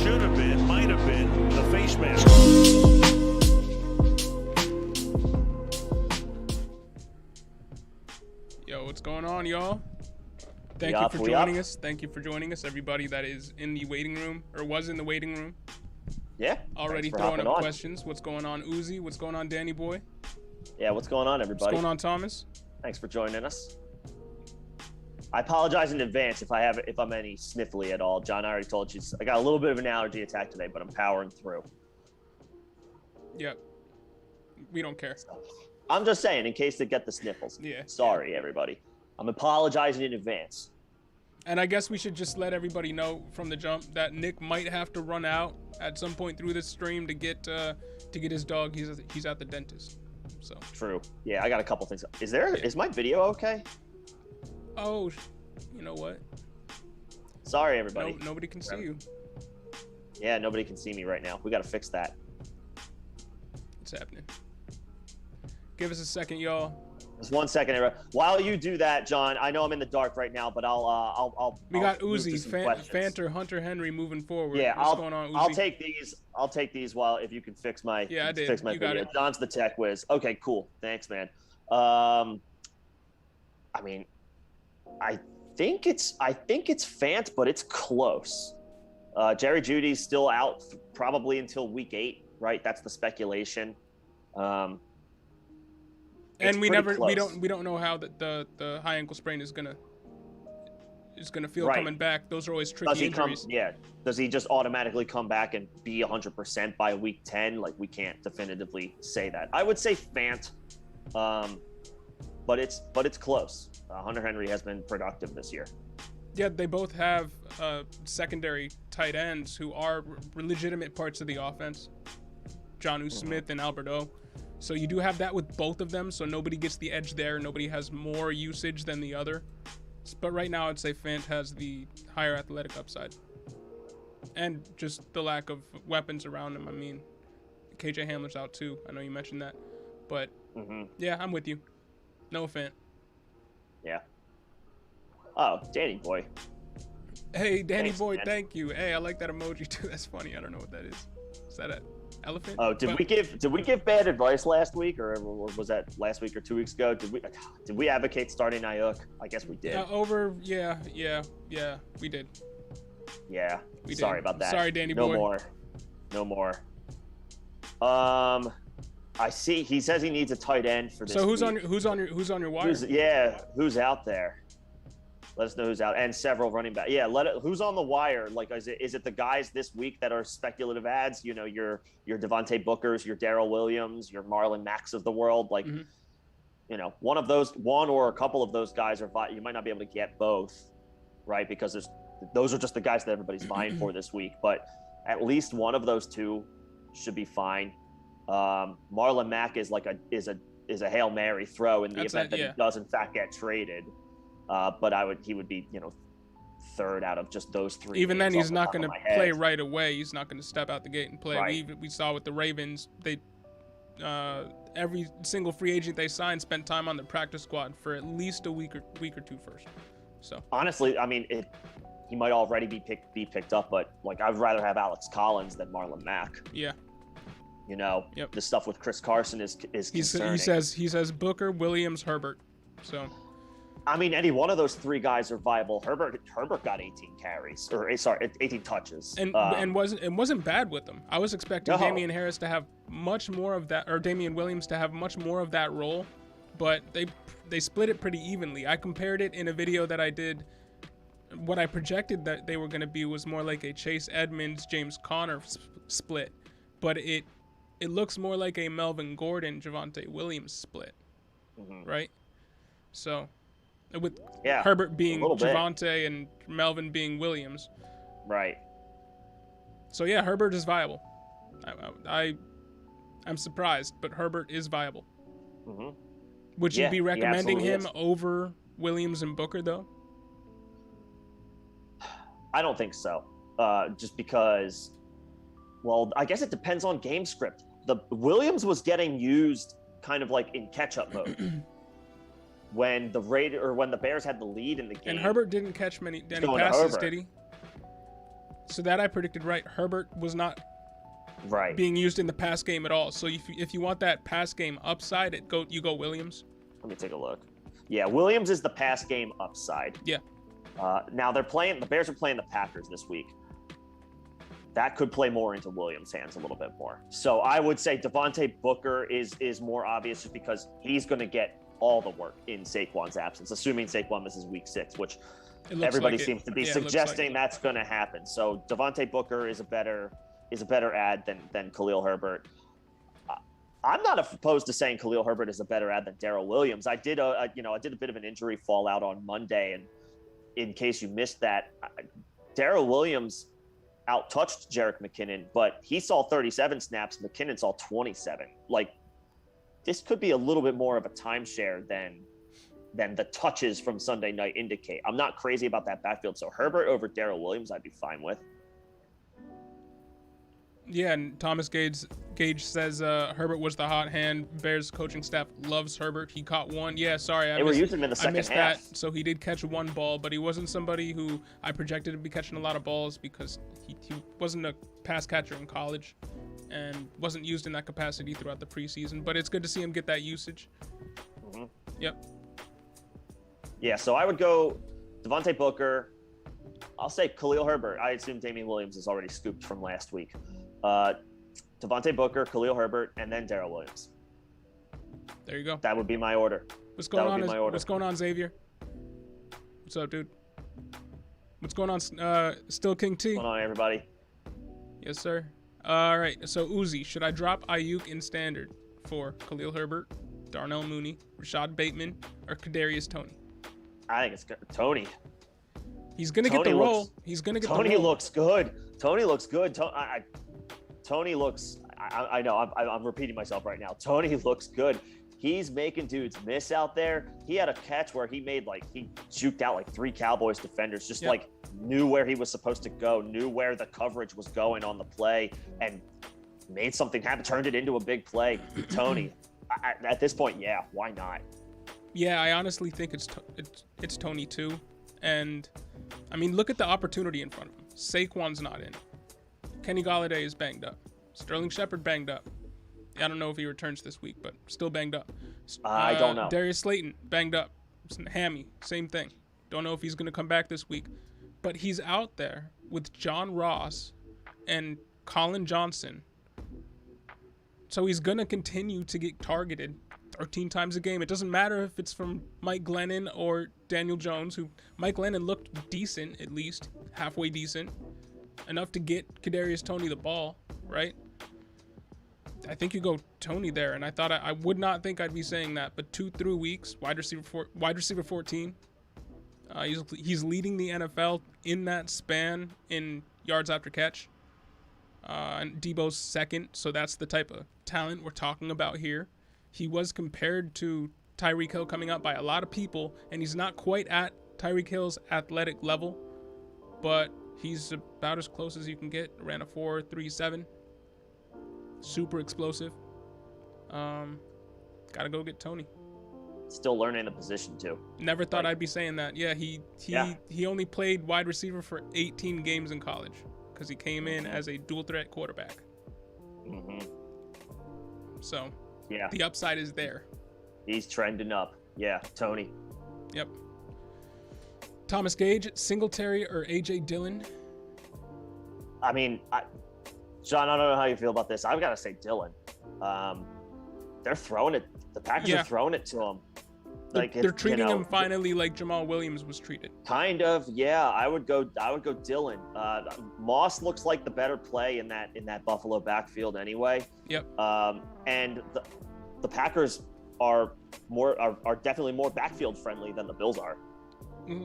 should have been, might have been, a face mask. Yo, what's going on, y'all? Thank you for joining us. Thank you for joining us, everybody that is in the waiting room, or was in the waiting room. Yeah. Already throwing up questions. What's going on, Uzi? What's going on, Danny Boy? Yeah, what's going on, everybody? What's going on, Thomas? Thanks for joining us. I apologize in advance if I'm any sniffly at all. John, I already told you I got a little bit of an allergy attack today, but I'm powering through. Yep. We don't care. I'm just saying, in case they get the sniffles. Yeah. Sorry, everybody. I'm apologizing in advance. And I guess we should just let everybody know from the jump that Nick might have to run out at some point through this stream to get his dog. He's at the dentist. So true. Yeah, I got a couple things. Is my video okay? Oh, you know what? Sorry, everybody. No, nobody can see you. Yeah, nobody can see me right now. We got to fix that. It's happening. Give us a second, y'all. Just 1 second, everybody. While you do that, John, I know I'm in the dark right now, but I'll. We got Uzi, Fanter, Hunter Henry moving forward. Yeah, what's going on, Uzi? I'll take these while if you can fix my fix my video. Got it. John's the tech whiz. Okay, cool. Thanks, man. I mean, I think it's Fant, but it's close. Jerry Jeudy's still out probably until week 8, right? That's the speculation. And we don't know how the high ankle sprain is gonna feel coming back. Those are always tricky injuries. Does he just automatically come back and be 100% by week 10? Like, we can't definitively say that. I would say Fant, but it's close. Hunter Henry has been productive this year. Yeah, they both have secondary tight ends who are legitimate parts of the offense. Jonnu Smith and Albert O. So you do have that with both of them, so nobody gets the edge there. Nobody has more usage than the other. But right now, I'd say Fant has the higher athletic upside. And just the lack of weapons around him. I mean, KJ Hamler's out too. I know you mentioned that. But, yeah, I'm with you. No Fant. Yeah. Oh, Danny Boy. Hey, Danny Boy, man. Thank you. Hey, I like that emoji too. That's funny. I don't know what that is. Is that an elephant? Oh, did we give bad advice last week, or was that last week or 2 weeks ago? Did we advocate starting Ayuk? I guess we did. Yeah, we did. Yeah. Sorry about that. Sorry, Danny Boy. No more. I see. He says he needs a tight end for this. So who's week. on your wire? Who's out there? Let us know who's out, and several running back. Yeah, who's on the wire? Like, is it the guys this week that are speculative ads? You know, your Devontae Bookers, your Darrell Williams, your Marlon Macks of the world. Like, you know, one or a couple of those guys are. You might not be able to get both, right? Because those are just the guys that everybody's vying for this week. But at least one of those two should be fine. Marlon Mack is a Hail Mary throw in the event that he does in fact get traded. But he would be, you know, third out of just those three. Even then, he's not going to play right away. He's not going to step out the gate and play. Right. We saw with the Ravens, they every single free agent they signed spent time on the practice squad for at least a week or two first. So honestly, I mean, he might already be picked up, but like I'd rather have Alex Collins than Marlon Mack. Yeah. You know, the stuff with Chris Carson is concerning. He says Booker, Williams, Herbert. So. I mean, any one of those three guys are viable. Herbert got 18 carries, 18 touches, and wasn't bad with them. I was expecting Damian Harris to have much more of that, or Damian Williams to have much more of that role, but they split it pretty evenly. I compared it in a video that I did. What I projected that they were going to be was more like a Chase Edmonds, James Conner split, but it looks more like a Melvin Gordon, Javonte Williams split, right? So. With Herbert being Javonte and Melvin being Williams. Right. So, yeah, Herbert is viable. I'm surprised, but Herbert is viable. Would you be recommending him over Williams and Booker, though? I don't think so. Just because, well, I guess it depends on game script. The Williams was getting used kind of like in catch-up mode. When the Bears had the lead in the game. And Herbert didn't catch many passes, did he? So that I predicted right. Herbert was not being used in the pass game at all. So if you want that pass game upside, you go Williams. Let me take a look. Yeah, Williams is the pass game upside. Yeah. Now the Bears are playing the Packers this week. That could play more into Williams' hands a little bit more. So I would say Devontae Booker is more obvious just because he's going to get all the work in Saquon's absence, assuming Saquon misses week 6, which everybody seems to be suggesting that's going to happen. So Devontae Booker is a better ad than Khalil Herbert. I'm not opposed to saying Khalil Herbert is a better ad than Darrell Williams. I did a bit of an injury fallout on Monday, and in case you missed that, Darrell Williams out-touched Jerick McKinnon, but he saw 37 snaps. McKinnon saw 27. Like, this could be a little bit more of a timeshare than the touches from Sunday night indicate. I'm not crazy about that backfield, so Herbert over Darrell Williams I'd be fine with. Yeah, and Thomas Gage says Herbert was the hot hand. Bears coaching staff loves Herbert. He caught one. Yeah, sorry. They were using him in the second half. That, so he did catch one ball, but he wasn't somebody who I projected to be catching a lot of balls because he wasn't a pass catcher in college and wasn't used in that capacity throughout the preseason. But it's good to see him get that usage. Mm-hmm. Yep. Yeah, so I would go Devontae Booker. I'll say Khalil Herbert. I assume Damian Williams is already scooped from last week. Devontae Booker, Khalil Herbert, and then Darrell Williams. There you go. That would be my order. What's going on, Xavier? What's up, dude? What's going on, Still King T? What's going on, everybody? Yes, sir. All right, so Uzi, should I drop Ayuk in standard for Khalil Herbert, Darnell Mooney, Rashad Bateman, or Kadarius Toney? I think it's Toney. He's going to get the role. He's going to get the role. Toney looks good. Toney looks good. Tony looks, I know, I'm repeating myself right now. Toney looks good. He's making dudes miss out there. He had a catch where he juked out like 3 Cowboys defenders, just like knew where he was supposed to go, knew where the coverage was going on the play, and made something happen, turned it into a big play. Toney, at this point, yeah, why not? Yeah, I honestly think it's Toney too. And, I mean, look at the opportunity in front of him. Saquon's not in. Kenny Golladay is banged up. Sterling Shepard banged up. I don't know if he returns this week, but still banged up. I don't know. Darius Slayton banged up. Hammy, same thing. Don't know if he's going to come back this week. But he's out there with John Ross and Colin Johnson. So he's going to continue to get targeted 13 times a game. It doesn't matter if it's from Mike Glennon or Daniel Jones, who Mike Glennon looked decent, at least halfway decent, enough to get Kadarius Toney the ball, right? I think you go Toney there, and I would not think I'd be saying that, but 2 through weeks, wide receiver 14. He's leading the NFL in that span in yards after catch. And Debo's second, so that's the type of talent we're talking about here. He was compared to Tyreek Hill coming up by a lot of people, and he's not quite at Tyreek Hill's athletic level, but he's about as close as you can get. Ran a 4.37. Super explosive. Gotta go get Toney. Still learning the position too. Never thought I'd be saying that. Yeah, he only played wide receiver for 18 games in college because he came in as a dual threat quarterback. Mm-hmm. So yeah, the upside is there. He's trending up. Yeah, Toney. Yep. Thomas Gage, Singletary, or A.J. Dillon? I mean, John, I don't know how you feel about this. I've got to say Dillon. They're throwing it. The Packers are throwing it to him. They're treating him finally like Jamal Williams was treated. Kind of, yeah. I would go Dillon. Moss looks like the better play in that Buffalo backfield anyway. Yep. And the Packers are definitely more backfield friendly than the Bills are. Mm-hmm.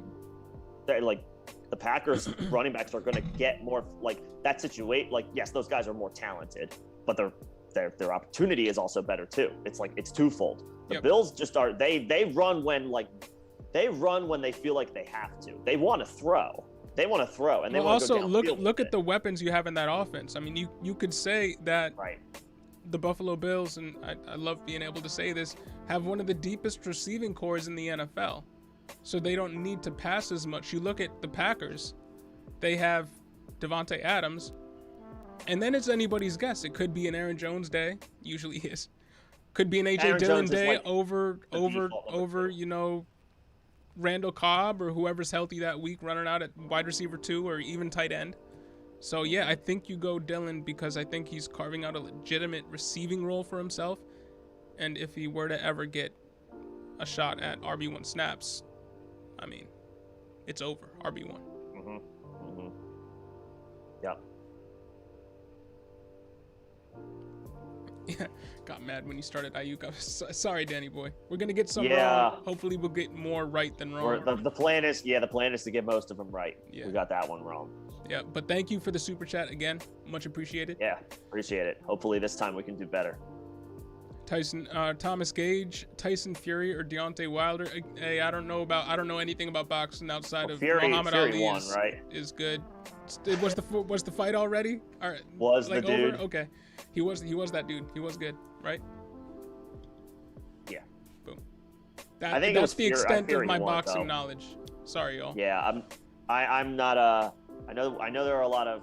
They're like the Packers running backs are going to get more like that situation. Like, yes, those guys are more talented, but their opportunity is also better too. It's twofold. The Bills just are they run when they feel like they have to. They want to throw. And they want to go downfield. Also look at the weapons you have in that offense. I mean, you could say that the Buffalo Bills, and I love being able to say this, have one of the deepest receiving cores in the NFL. So they don't need to pass as much. You look at the Packers, they have Devontae Adams. And then it's anybody's guess. It could be an Aaron Jones day. Usually is. Could be an AJ Aaron Dillon Jones is day like over, two. you know, Randall Cobb or whoever's healthy that week running out at wide receiver 2 or even tight end. So, yeah, I think you go Dillon because I think he's carving out a legitimate receiving role for himself. And if he were to ever get a shot at RB1 snaps, I mean, it's over, RB1. Yep. Yeah, got mad when you started Ayuk. I was sorry, Danny boy. We're gonna get some Yeah. wrong. Hopefully, we'll get more right than wrong. The plan is to get most of them right. Yeah. We got that one wrong. Yeah, but thank you for the super chat again. Much appreciated. Yeah, appreciate it. Hopefully this time we can do better. Thomas Gage, Tyson Fury, or Deontay Wilder. Hey, I don't know anything about boxing outside of Muhammad Ali. Won, right? Is good. Was the fight already? All right. Was the dude? Over? Okay. He was that dude. He was good, right? Yeah. Boom. I think that's the extent Fury of my won, boxing though. knowledge. Sorry, y'all. Yeah, I'm not I know there are a lot of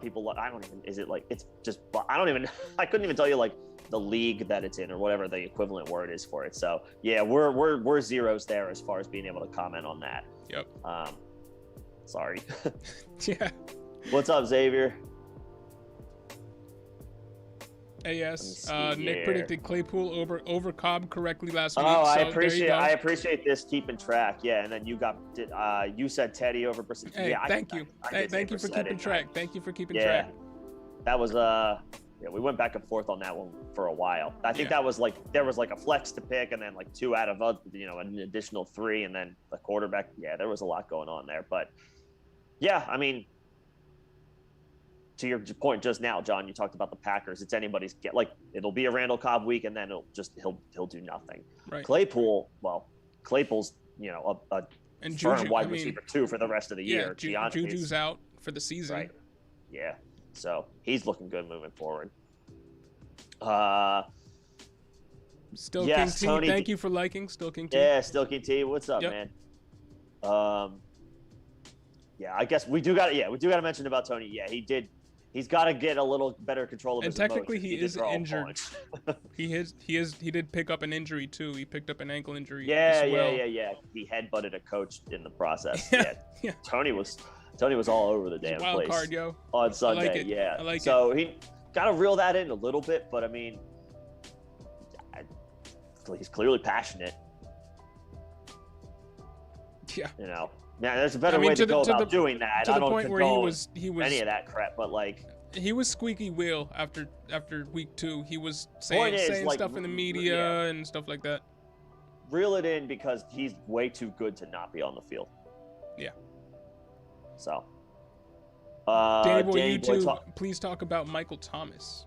people. I don't even. Is it like it's just? I don't even. I couldn't even tell you like the league that it's in or whatever the equivalent word is for it. So yeah, we're zeros there as far as being able to comment on that. Yep. Sorry. Yeah. What's up, Xavier? Yes. Nick predicted Claypool over Cobb correctly last week. Oh, so I appreciate this keeping track. Yeah, and then you said Teddy over Brissett. Hey, yeah, thank you. Thank you for keeping track. Thank you for keeping track. That was we went back and forth on that one for a while. I think that was like there was like a flex to pick and then like 2 out of an additional 3 and then the quarterback. Yeah, there was a lot going on there, but yeah, I mean, to your point just now, John, you talked about the Packers. It's anybody's get. Like it'll be a Randall Cobb week, and then he'll do nothing. Right. Claypool's a and firm Juju, wide receiver 2 for the rest of the year. Juju's out for the season. Right. Yeah. So he's looking good moving forward. Still yes, King T. Tony Thank you for liking. Still King T. Yeah, Still King T. What's up, man? Yeah, I guess we do got to mention about Tony. Yeah, he's got to get a little better control of his emotions. And technically, he is injured. He did pick up an injury too. He picked up an ankle injury. Yeah. He headbutted a coach in the process. Yeah. Tony was all over the damn wild place. Card, yo. On Sunday. I like it. Yeah. I like so it. He got to reel that in a little bit, but I mean, he's clearly passionate. Yeah. Now, there's a better way to go about doing that. To I the don't point where he was any of that crap, but like he was squeaky wheel after week 2. He was saying stuff in the media and stuff like that. Reel it in because he's way too good to not be on the field. Yeah. So, Danny Boy, please talk about Michael Thomas.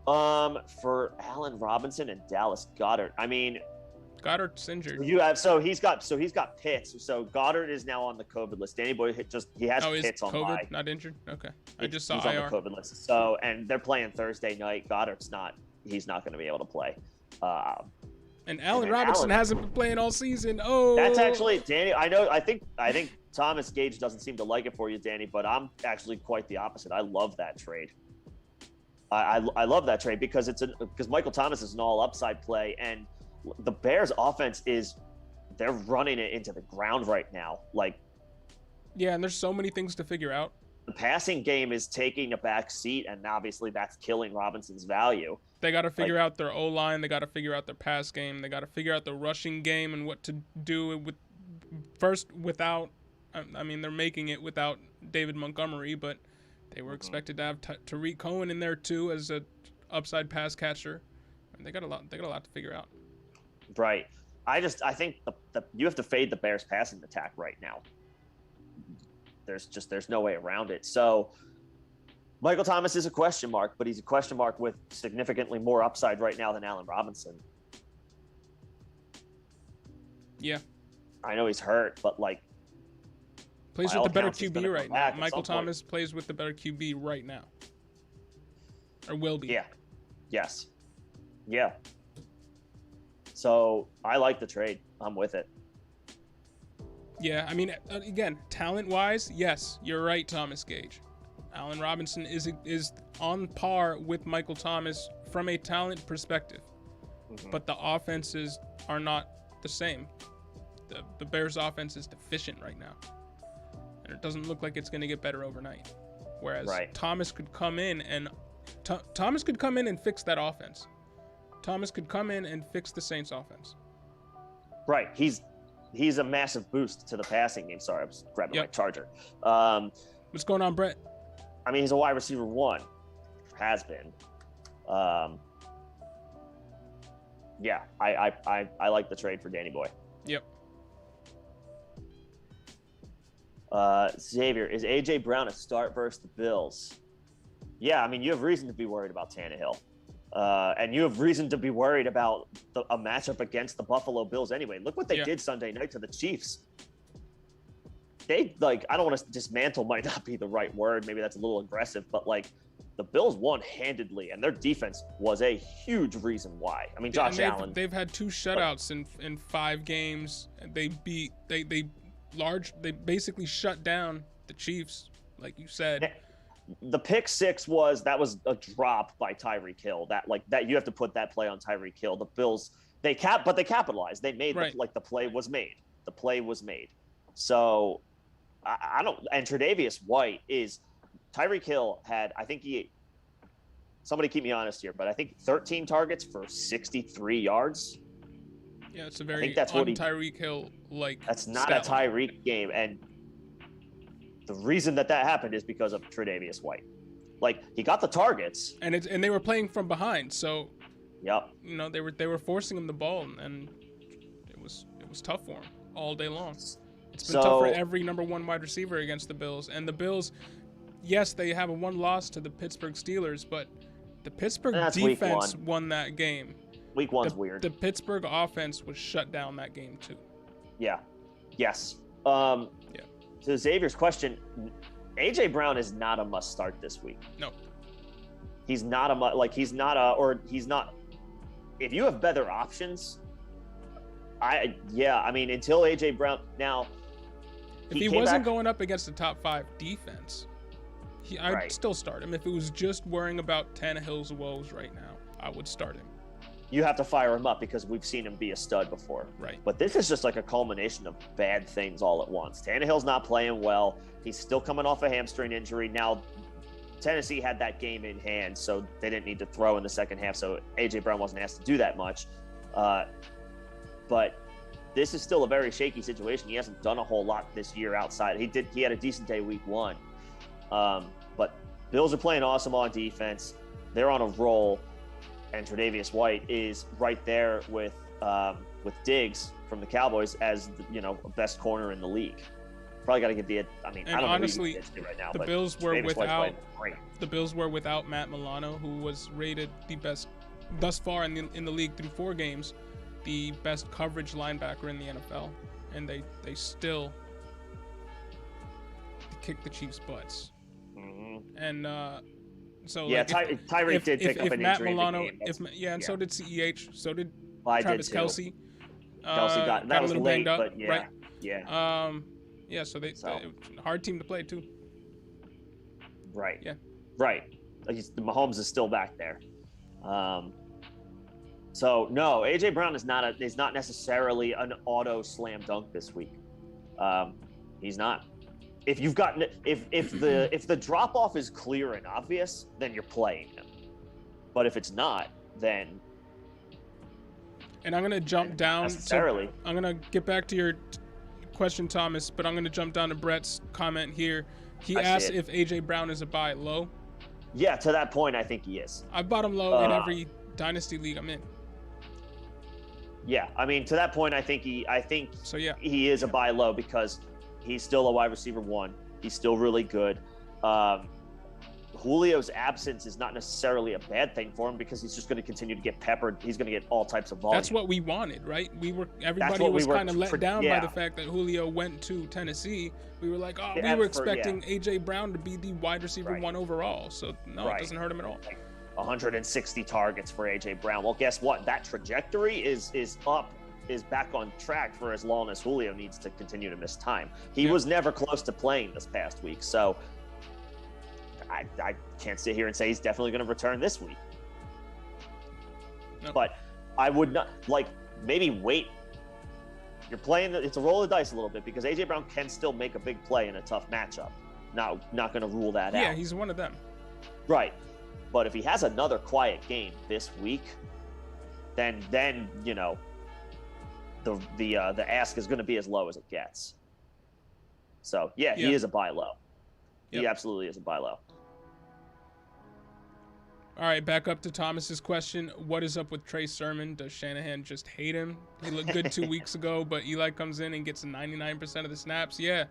For Allen Robinson and Dallas Goedert. I mean, Goddard's injured. He's got Pitts. So Goddard is now on the COVID list. Danny Boy he has Pitts on COVID, bye. not injured. Okay, I just saw he's IR. on the COVID list. So and they're playing Thursday night. Goddard's not. He's not going to be able to play. And Allen Robinson hasn't been playing all season. Oh, that's actually Danny. I know. I think Thomas Gage doesn't seem to like it for you, Danny. But I'm actually quite the opposite. I love that trade. I love that trade because because Michael Thomas is an all upside play and the Bears offense they're running it into the ground right now. Like, yeah, and there's so many things to figure out. The passing game is taking a back seat, and obviously that's killing Robinson's value. They got to figure out their O-line. They got to figure out their pass game. They got to figure out the rushing game and what to do without. I mean, they're making it without David Montgomery, but they were expected to have Tariq Cohen in there too as a upside pass catcher. And they got a lot to figure out. Right. I think you have to fade the Bears passing attack right now. There's no way around it. So Michael Thomas is a question mark, but he's a question mark with significantly more upside right now than Allen Robinson. Yeah. I know he's hurt, but like plays with the better QB right now. Michael Thomas plays with the better QB right now. Or will be. Yeah. Yes. Yeah. So I like the trade. I'm with it. Yeah, I mean, again, talent-wise, yes, you're right, Thomas Gage. Allen Robinson is on par with Michael Thomas from a talent perspective, but the offenses are not the same. The Bears' offense is deficient right now, and it doesn't look like it's going to get better overnight. Whereas Thomas could come in and fix that offense. Thomas could come in and fix the Saints' offense. Right. He's a massive boost to the passing game. Sorry, I was grabbing my charger. What's going on, Brett? I mean, he's a wide receiver 1. Has been. Yeah, I like the trade for Danny Boy. Yep. Xavier, is A.J. Brown a start versus the Bills? Yeah, I mean, you have reason to be worried about Tannehill. And you have reason to be worried about a matchup against the Buffalo Bills anyway. Look what they did Sunday night to the Chiefs. They, I don't want to dismantle might not be the right word. Maybe that's a little aggressive, but the Bills won handedly, and their defense was a huge reason why. I mean, Josh Allen. They've had 2 shutouts in 5 games. They basically shut down the Chiefs, like you said. The pick 6 was a drop by Tyreek Hill. That you have to put that play on Tyreek Hill. The Bills they capitalized. They made the play was made. The play was made. So I don't. And Tre'Davious White is Tyreek Hill had, I think somebody keep me honest here, but I think 13 targets for 63 yards. Yeah, it's a very Tyreek Hill That's not a Tyreek game, and the reason that happened is because of Tre'Davious White. He got the targets, and they were playing from behind, so yep. They were forcing him the ball, and it was tough for him all day long. It's been tough for every number 1 wide receiver against the Bills, and the Bills, yes, they have a 1 loss to the Pittsburgh Steelers, but the Pittsburgh defense won that game. Week 1's weird. The Pittsburgh offense was shut down that game too. Yeah. Yes. To Xavier's question, A.J. Brown is not a must start this week. No. He's not if you have better options, I mean, until A.J. Brown now. If he wasn't going up against the top 5 defense, I'd still start him. If it was just worrying about Tannehill's woes right now, I would start him. You have to fire him up because we've seen him be a stud before. Right. But this is just a culmination of bad things all at once. Tannehill's not playing well. He's still coming off a hamstring injury. Now, Tennessee had that game in hand, so they didn't need to throw in the second half, so A.J. Brown wasn't asked to do that much. But this is still a very shaky situation. He hasn't done a whole lot this year outside. He had a decent day week 1. But Bills are playing awesome on defense. They're on a roll. And Tre'Davious White is right there with Diggs from the Cowboys as the best corner in the league. Probably got to give I don't know honestly, who right now. The Bills were without Matt Milano, who was rated the best thus far in the league through 4 games, the best coverage linebacker in the NFL, and they still kicked the Chiefs' butts. Mm-hmm. And so Tyreek did pick up an Matt injury Milano, in the game. And so did CEH, so did I Travis did Kelce. Kelce got a was little late, banged up, but right? Yeah. So they hard team to play too. Right. Yeah. Right. Mahomes is still back there. So no, A.J. Brown is not necessarily an auto slam dunk this week. He's not. If you've gotten if the drop off is clear and obvious, then you're playing him. But if it's not, then. And I'm gonna jump down. Necessarily. So I'm gonna get back to your question, Thomas, but I'm gonna jump down to Brett's comment here. He asked if A.J. Brown is a buy low. Yeah, to that point, I think he is. I bought him low in every dynasty league I'm in. Yeah, I mean, to that point, I think he is a buy low because he's still a wide receiver 1. He's still really good. Julio's absence is not necessarily a bad thing for him because he's just going to continue to get peppered. He's going to get all types of volume. That's what we wanted, right? Everybody was kind of let down by the fact that Julio went to Tennessee. We were like, we were expecting A.J. Brown to be the wide receiver 1 overall. So, no, it doesn't hurt him at all. 160 targets for A.J. Brown. Well, guess what? That trajectory is up is back on track for as long as Julio needs to continue to miss time. He was never close to playing this past week, so I can't sit here and say he's definitely going to return this week. No. But I would not, like, maybe wait. You're playing, it's a roll of the dice a little bit because A.J. Brown can still make a big play in a tough matchup. Not going to rule that out. Yeah, he's one of them. Right. But if he has another quiet game this week, then you know, the ask is going to be as low as it gets. So, yeah, he is a buy low. He absolutely is a buy low. All right, back up to Thomas's question. What is up with Trey Sermon? Does Shanahan just hate him? He looked good 2 weeks ago, but Eli comes in and gets 99% of the snaps. Yeah.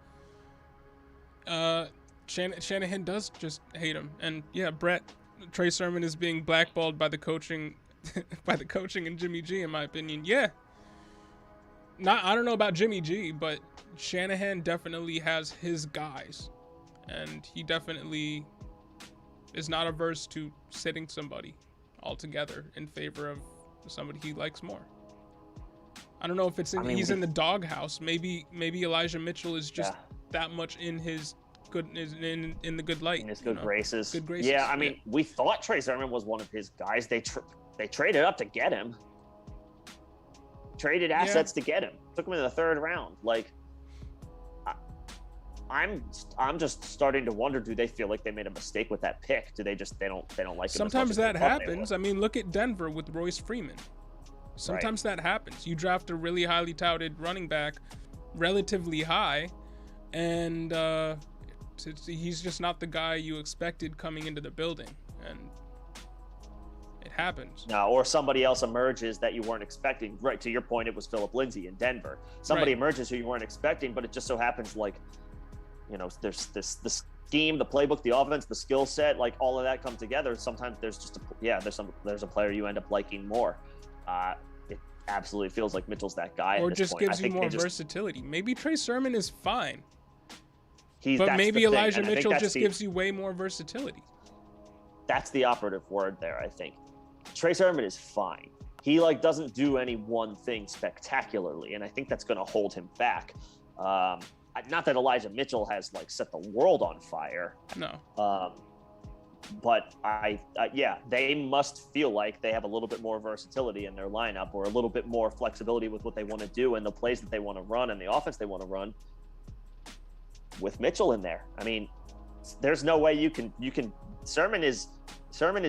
Shanahan does just hate him. And yeah, Brett, Trey Sermon is being blackballed by the coaching and Jimmy G, in my opinion. Yeah. I don't know about Jimmy G, but Shanahan definitely has his guys. And he definitely is not averse to sitting somebody altogether in favor of somebody he likes more. I don't know if it's he's in the doghouse. Maybe Elijah Mitchell is just that much in his good in the good light. In his good graces. Good graces. Yeah, I mean, we thought Trey Sermon was one of his guys. They traded up to get him. Traded assets to get him. Took him in the third round. Like, I'm just starting to wonder, do they feel like they made a mistake with that pick? Do they don't like him? Sometimes that happens. I mean, look at Denver with Royce Freeman. Sometimes that happens. You draft a really highly touted running back, relatively high, and he's just not the guy you expected coming into the building, and it happens. No, or somebody else emerges that you weren't expecting. Right, to your point, it was Phillip Lindsay in Denver. Somebody emerges who you weren't expecting, but it just so happens, like, you know, there's the scheme, the playbook, the offense, the skill set, like all of that come together. Sometimes there's just there's a player you end up liking more. It absolutely feels like Mitchell's that guy. Or just gives you more versatility. Maybe Trey Sermon is fine. But maybe Elijah Mitchell just gives you way more versatility. That's the operative word there, I think. Trey Sermon is fine. He doesn't do any one thing spectacularly, and I think that's going to hold him back. Not that Elijah Mitchell has set the world on fire. No. But they must feel like they have a little bit more versatility in their lineup, or a little bit more flexibility with what they want to do and the plays that they want to run and the offense they want to run with Mitchell in there. I mean, there's no way you can. Sermon is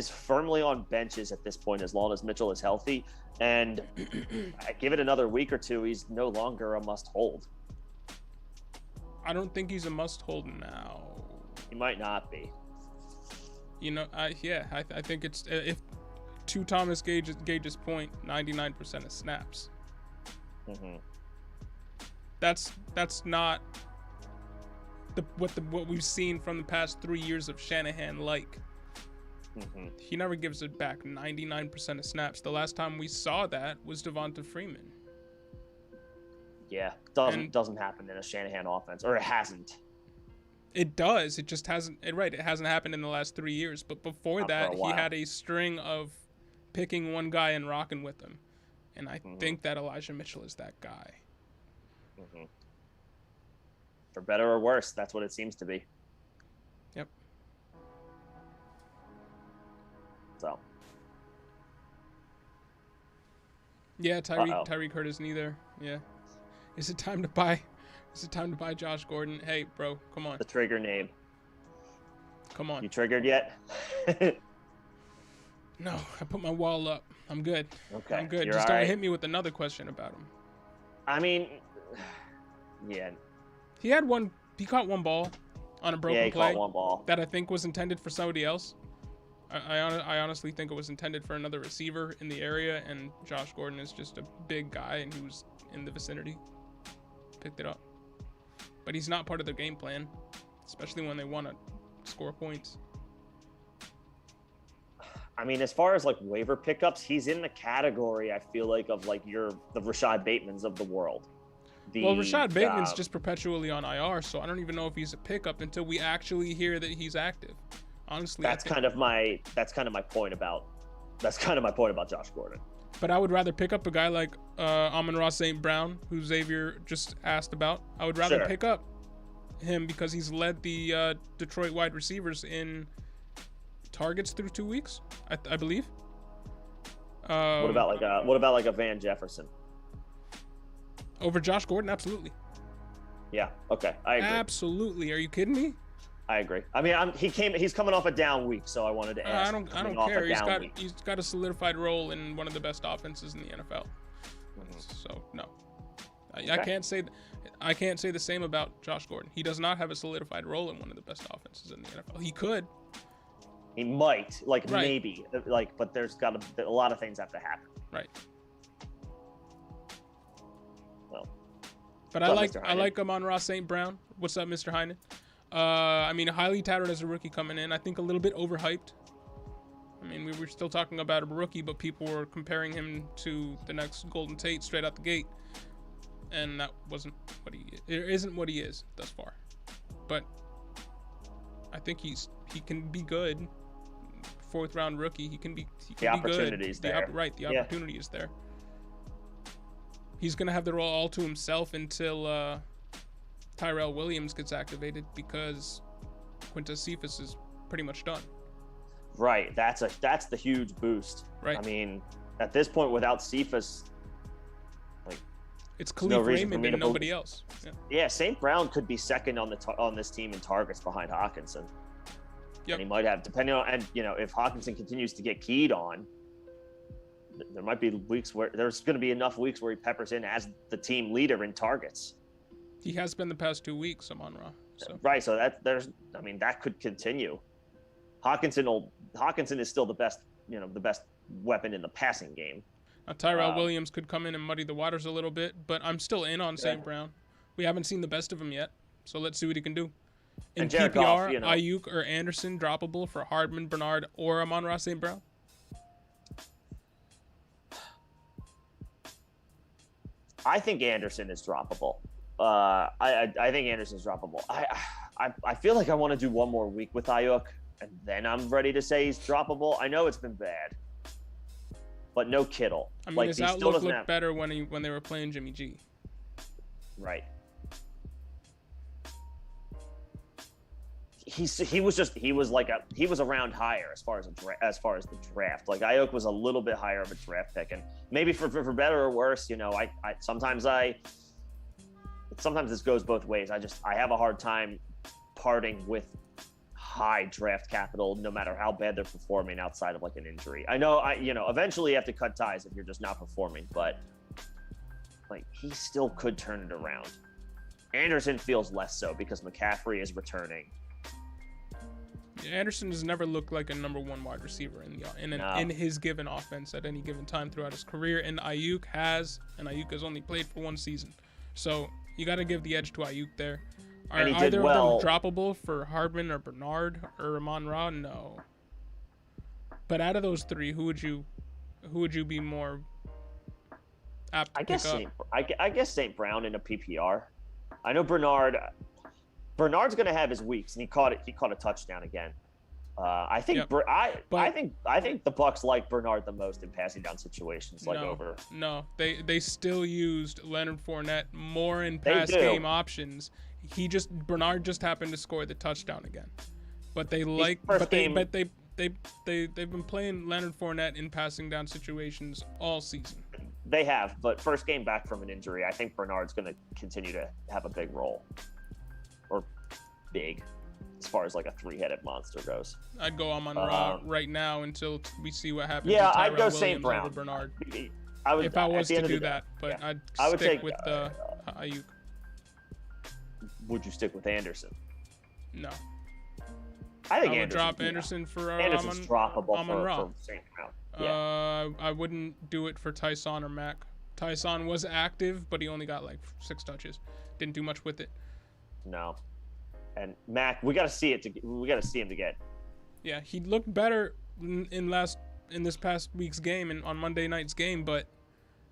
firmly on benches at this point as long as Mitchell is healthy, and I give it another week or two, he's no longer a must hold. I don't think he's a must-hold now. He might not be. You know, I think it's, if to Thomas Gage's point, 99% of snaps. Mm-hmm. That's not what we've seen from the past 3 years of Shanahan. Mm-hmm. He never gives it back 99% of snaps. The last time we saw that was Devonta Freeman. Yeah, doesn't happen in a Shanahan offense, or it hasn't. It does. It just hasn't. It hasn't happened in the last 3 years. But before that, he had a string of picking one guy and rocking with him, and I think that Elijah Mitchell is that guy. Mm-hmm. For better or worse, that's what it seems to be. Yep. So. Yeah, Tyreek hurt his knee there. Yeah. Is it time to buy Josh Gordon? Hey, bro, come on. The trigger name. Come on. You triggered yet? No, I put my wall up. I'm good. Okay. I'm good. Just don't hit me with another question about him. I mean, yeah. He caught one ball on a broken play. Caught one ball that I think was intended for somebody else. I honestly think it was intended for another receiver in the area, and Josh Gordon is just a big guy, and he was in the vicinity. Picked it up. But he's not part of their game plan, especially when they want to score points. I mean, as far as waiver pickups, he's in the category, I feel like, of the Rashad Batemans of the world. Well, Rashad Bateman's just perpetually on IR, so I don't even know if he's a pickup until we actually hear that he's active. Honestly, that's kind of my point about Josh Gordon. But I would rather pick up a guy like Amon-Ra St. Brown, who Xavier just asked about. I would rather pick up him because he's led the Detroit wide receivers in targets through 2 weeks, I believe. What about like a Van Jefferson over Josh Gordon? Absolutely. Yeah. Okay. I agree. Absolutely. Are you kidding me? I agree. I mean, he's coming off a down week, so I wanted to ask. I don't care. He's got a solidified role in one of the best offenses in the NFL. So no, I can't say the same about Josh Gordon. He does not have a solidified role in one of the best offenses in the NFL. He could. He might, maybe, but there's a lot of things have to happen. Right. Well, but I like Amon-Ra St. Brown. What's up, Mr. Heinen? I mean, highly touted as a rookie coming in. I think a little bit overhyped. I mean, we were still talking about a rookie, but people were comparing him to the next Golden Tate straight out the gate, and that wasn't what he isn't what he is thus far. But I think he can be good. 4th round rookie, he can be the opportunity is there. The opportunity is there. He's gonna have the role all to himself until Tyrell Williams gets activated, because Quintez Cephas is pretty much done. Right, that's the huge boost. Right. I mean, at this point, without Cephas, it's Khalif Raymond and nobody else. Yeah, St. Brown could be second on this team in targets behind Hawkinson. Yep. And he might have, depending on, and if Hawkinson continues to get keyed on, there might be weeks where there's going to be enough weeks where he peppers in as the team leader in targets. He has been the past 2 weeks, Amon-Ra. So. Right, so that could continue. Hawkinson is still the best weapon in the passing game. Tyrell Williams could come in and muddy the waters a little bit, but I'm still in on St. Brown. We haven't seen the best of him yet, so let's see what he can do. In PPR, Goff, Ayuk or Anderson droppable for Hardman, Bernard, or Amon-Ra St. Brown? I think Anderson is droppable. I think Anderson's droppable. I feel like I want to do one more week with Ayuk, and then I'm ready to say he's droppable. I know it's been bad, but no Kittle. I mean, his outlook looked better when they were playing Jimmy G. Right. He was around higher as far as the draft. Like, Ayuk was a little bit higher of a draft pick, and maybe for better or worse, sometimes this goes both ways. I have a hard time parting with high draft capital, no matter how bad they're performing outside of like an injury. I know eventually you have to cut ties if you're just not performing, but like, he still could turn it around. Anderson feels less so because McCaffrey is returning. Anderson has never looked like a number 1 wide receiver in his given offense at any given time throughout his career, and Ayuk has only played for 1 season. So you got to give the edge to Ayuk there. Are either of them droppable for Hardman or Bernard or Amon-Ra? No. But out of those 3, who would you be more apt to pick up? I guess St. Brown in a PPR. I know Bernard's going to have his weeks, and he caught a touchdown again. I think the Bucs like Bernard the most in passing down situations, over. No, they still used Leonard Fournette more in pass game options. Bernard just happened to score the touchdown again. But they've been playing Leonard Fournette in passing down situations all season. They have, but first game back from an injury, I think Bernard's going to continue to have a big role. Or big, as far as like a 3-headed monster goes. I'd go Amon-Ra right now until we see what happens. Yeah, I'd go St. Brown. Over Bernard. If I was to do that, but yeah. I would stick with Ayuk. Would you stick with Anderson? No. I think I would drop Anderson for Anderson's droppable Amon-Ra. for St. Brown. Yeah. I wouldn't do it for Tyson or Mac. Tyson was active, but he only got like 6 touches. Didn't do much with it. No. And Mac, we got to see him to get. Yeah, he looked better in this past week's game and on Monday night's game, but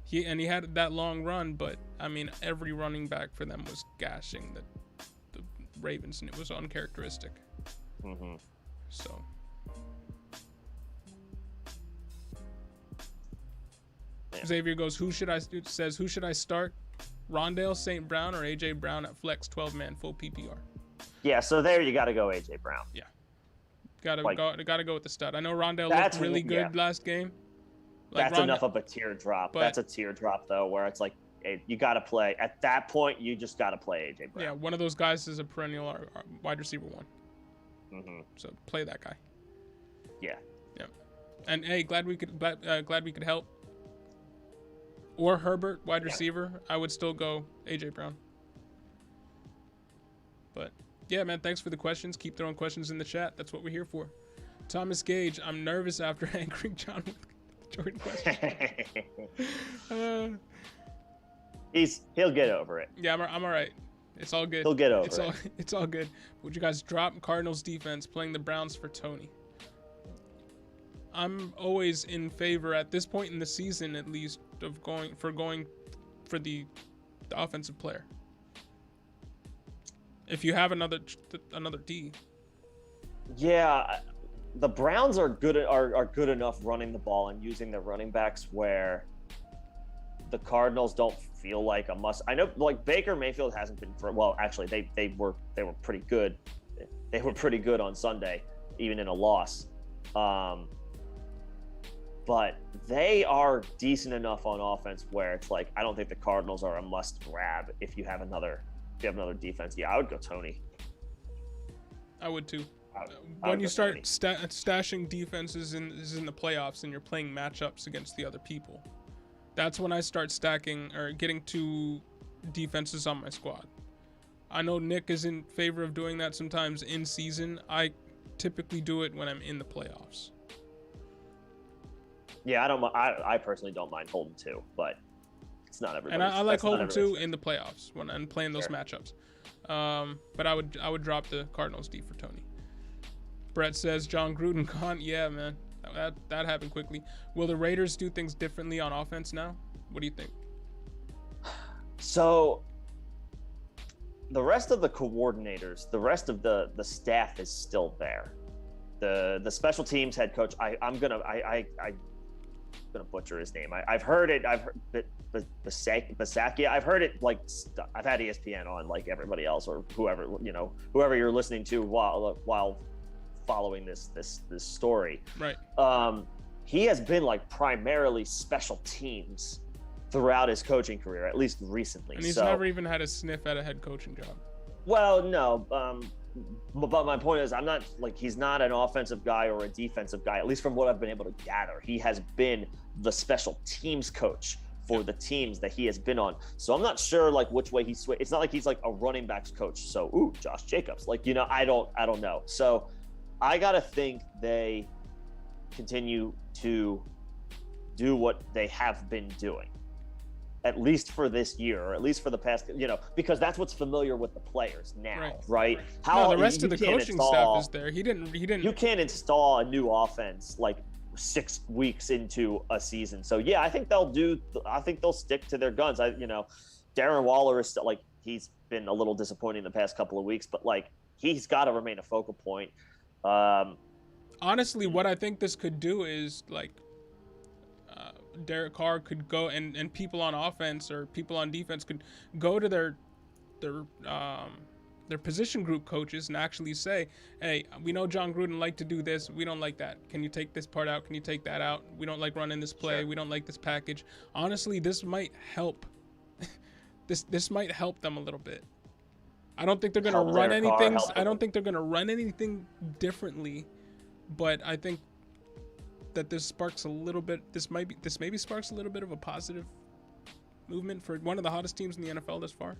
he had that long run, but I mean, every running back for them was gashing the Ravens, and it was uncharacteristic. Mm-hmm. So Yeah. Xavier goes, who should I start? Rondale, St. Brown, or AJ Brown at flex 12-man full PPR? Yeah, so there you got to go AJ Brown. Yeah. Gotta go with the stud. I know Rondale That's looked really good last game. Like that's enough of a teardrop. That's a teardrop though, where it's like you got to play at that point. You just got to play AJ Brown. Yeah, one of those guys is a perennial wide receiver one. Mm-hmm. So play that guy. Yeah. Yeah. And hey, glad we could help. Or Herbert, wide receiver. I would still go AJ Brown. But yeah, man, thanks for the questions. Keep throwing questions in the chat. That's what we're here for. Thomas Gage, I'm nervous after anchoring John with the Jordan question. He'll get over it. Yeah, I'm all right. It's all good. He'll get over it. It's all good. Would you guys drop Cardinals defense playing the Browns for Tony? I'm always in favor at this point in the season, at least, of going for the offensive player. If you have another D. Yeah, the Browns are good enough running the ball and using their running backs where the Cardinals don't feel like a must. I know, like Baker Mayfield hasn't been actually they were pretty good. They were pretty good on Sunday, even in a loss. But they are decent enough on offense where it's like I don't think the Cardinals are a must grab if you have another defense. Yeah, I would go Tony. I would too. When you start stashing defenses in the playoffs and you're playing matchups against the other people, that's when I start stacking or getting two defenses on my squad. I know Nick is in favor of doing that sometimes in season. I typically do it when I'm in the playoffs. Yeah, I personally don't mind holding two, but it's not everybody. And I like holding two in the playoffs when I'm playing those matchups. But I would drop the Cardinals D for Tony. Brett says John Gruden gone. Yeah, man, that happened quickly. Will the Raiders do things differently on offense now? What do you think? So the rest of the coordinators, the rest of the staff is still there. The special teams head coach. I'm gonna butcher his name. I've heard it. I've heard Basakia. I've heard it like I've had ESPN on like everybody else or whoever you're listening to while following this story. Right. He has been like primarily special teams throughout his coaching career, at least recently. And he's never even had a sniff at a head coaching job. Well, no. But my point is, I'm not like he's not an offensive guy or a defensive guy, at least from what I've been able to gather. He has been the special teams coach for the teams that he has been on. So I'm not sure like which way he switched. It's not like he's like a running backs coach. So, Josh Jacobs, like, I don't know. So I got to think they continue to do what they have been doing, at least for this year, or at least for the past, because that's what's familiar with the players now, right? The rest of the coaching staff is there. He didn't. You can't install a new offense like 6 weeks into a season. So yeah, I think they'll stick to their guns. Darren Waller is still like he's been a little disappointing the past couple of weeks, but like he's got to remain a focal point. Honestly, what I think this could do is like. Derek Carr could go and people on offense or people on defense could go to their position group coaches and actually say, hey, we know John Gruden liked to do this. We don't like that. Can you take this part out? Can you take that out? We don't like running this play. Sure. We don't like this package. Honestly, this might help. this might help them a little bit. I don't think they're going to run anything. I don't think they're going to run anything differently, but I think that this sparks a little bit. This maybe sparks a little bit of a positive movement for one of the hottest teams in the NFL thus far.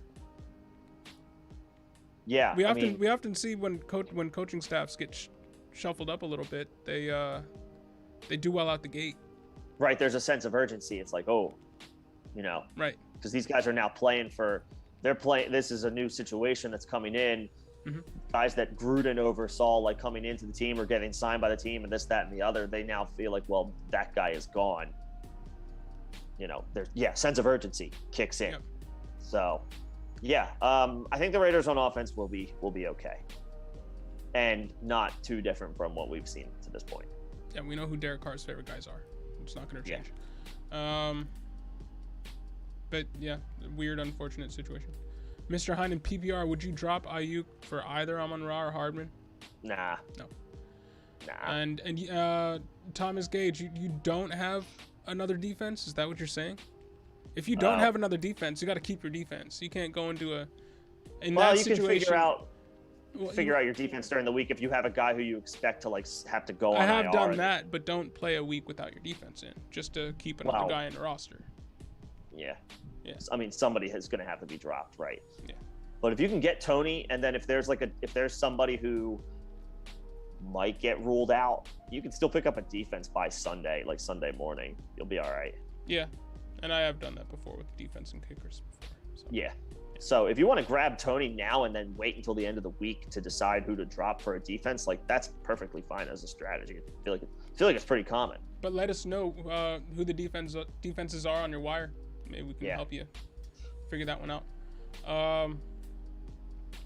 Yeah, we often see when coaching staffs get shuffled up a little bit, they do well out the gate. Right, there's a sense of urgency. It's like, right, because these guys are now they're playing. This is a new situation that's coming in. Mm-hmm. Guys that Gruden oversaw like coming into the team or getting signed by the team and this, that, and the other, they now feel like, well, that guy is gone. There's sense of urgency kicks in. Yep. So I think the Raiders on offense will be okay. And not too different from what we've seen to this point. Yeah, we know who Derek Carr's favorite guys are. It's not gonna change. But yeah, weird, unfortunate situation. Mr. Heinen, PPR, would you drop Ayuk for either Amon-Ra or Hardman? Nah. No. Nah. And Thomas Gage, you don't have another defense? Is that what you're saying? If you don't have another defense, you got to keep your defense. You can't go into a that you situation. Can figure out your defense during the week if you have a guy who you expect to like have to go on. I have IR done that, but don't play a week without your defense in, just to keep another guy in the roster. Yeah. Yeah. I mean, somebody is going to have to be dropped, right? Yeah. But if you can get Tony, and then if there's somebody who might get ruled out, you can still pick up a defense by Sunday, like Sunday morning. You'll be all right. Yeah, and I have done that before with defense and kickers before. So. Yeah. So if you want to grab Tony now and then wait until the end of the week to decide who to drop for a defense, like that's perfectly fine as a strategy. I feel like it's pretty common. But let us know who the defenses are on your wire. Maybe we can help you figure that one out.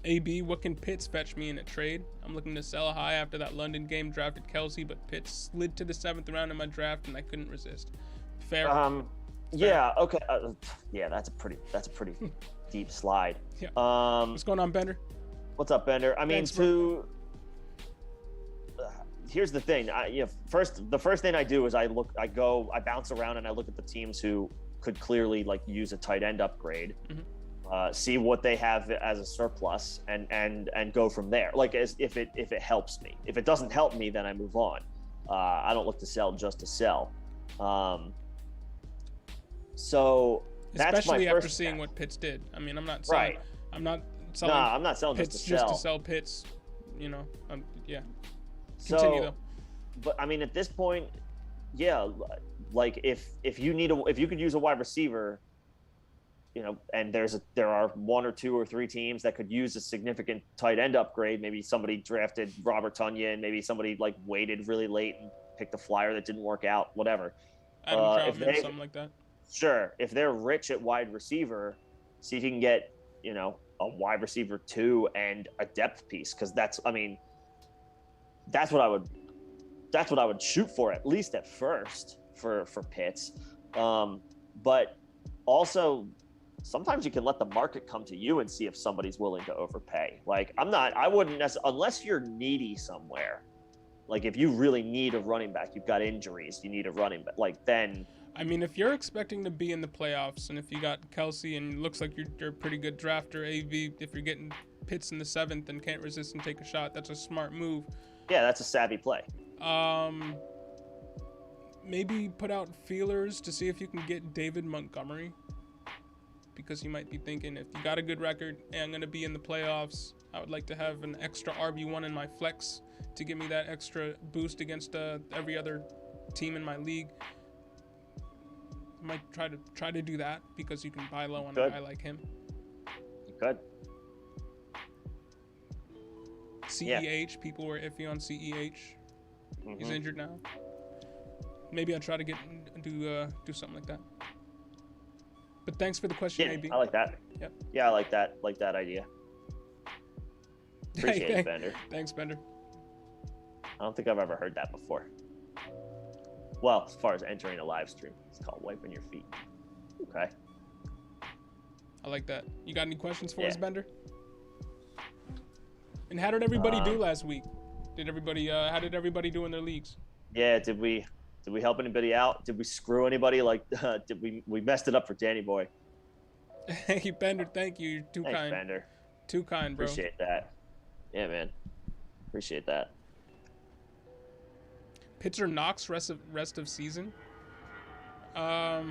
AB, what can Pitts fetch me in a trade? I'm looking to sell high after that London game, drafted Kelsey, but Pitts slid to the 7th round in my draft and I couldn't resist. Fair. Yeah. Okay. Yeah, that's a pretty deep slide. Yeah. What's going on, Bender? What's up, Bender? I mean, here's the thing. The first thing I do is I bounce around and I look at the teams who could clearly like use a tight end upgrade, see what they have as a surplus, and go from there. Like if it helps me. If it doesn't help me, then I move on. I don't look to sell just to sell. So that's especially my first after seeing step. what Pitts did. I mean, I'm not selling. I'm not selling. Nah, I'm not selling Pitts just to sell Pitts. You know. Yeah. So, Continue though. But I mean, at this point, yeah, like if you could use a wide receiver, you know, and there are 1 or 2 or 3 teams that could use a significant tight end upgrade. Maybe somebody drafted Robert Tonyan, maybe somebody like waited really late and picked a flyer that didn't work out, whatever. Something like that. Sure, if they're rich at wide receiver, see if you can get, you know, a wide receiver 2 and a depth piece, because that's what I would shoot for, at least at first for Pitts. But also sometimes you can let the market come to you and see if somebody's willing to overpay. Like I wouldn't necessarily, unless you're needy somewhere. Like if you really need a running back, you've got injuries, you need a running back, like then. I mean, if you're expecting to be in the playoffs, and if you got Kelsey and it looks like you're a pretty good drafter, AV, if you're getting Pitts in the 7th and can't resist and take a shot, that's a smart move. Yeah, that's a savvy play. Maybe put out feelers to see if you can get David Montgomery, because you might be thinking, if you got a good record and I'm going to be in the playoffs, I would like to have an extra RB1 in my flex to give me that extra boost against every other team in my league. Might try to do that, because you can buy low on a guy like him. You could. CEH, people were iffy on CEH. He's injured now. Maybe I'll try to do something like that. But thanks for the question, AB. I like that. Yep. Yeah, I like that idea. Appreciate it, Bender. Thanks, Bender. I don't think I've ever heard that before. Well, as far as entering a live stream, it's called wiping your feet. Okay. I like that. You got any questions for us, Bender? And how did everybody do last week? How did everybody do in their leagues? Yeah, did we help anybody out? Did we screw anybody? Like, we messed it up for Danny Boy? Hey, Bender, thank you. You're too Thanks, kind. Bender. Too kind, bro. Appreciate that. Yeah, man. Appreciate that. Pitts or Knox rest of season? I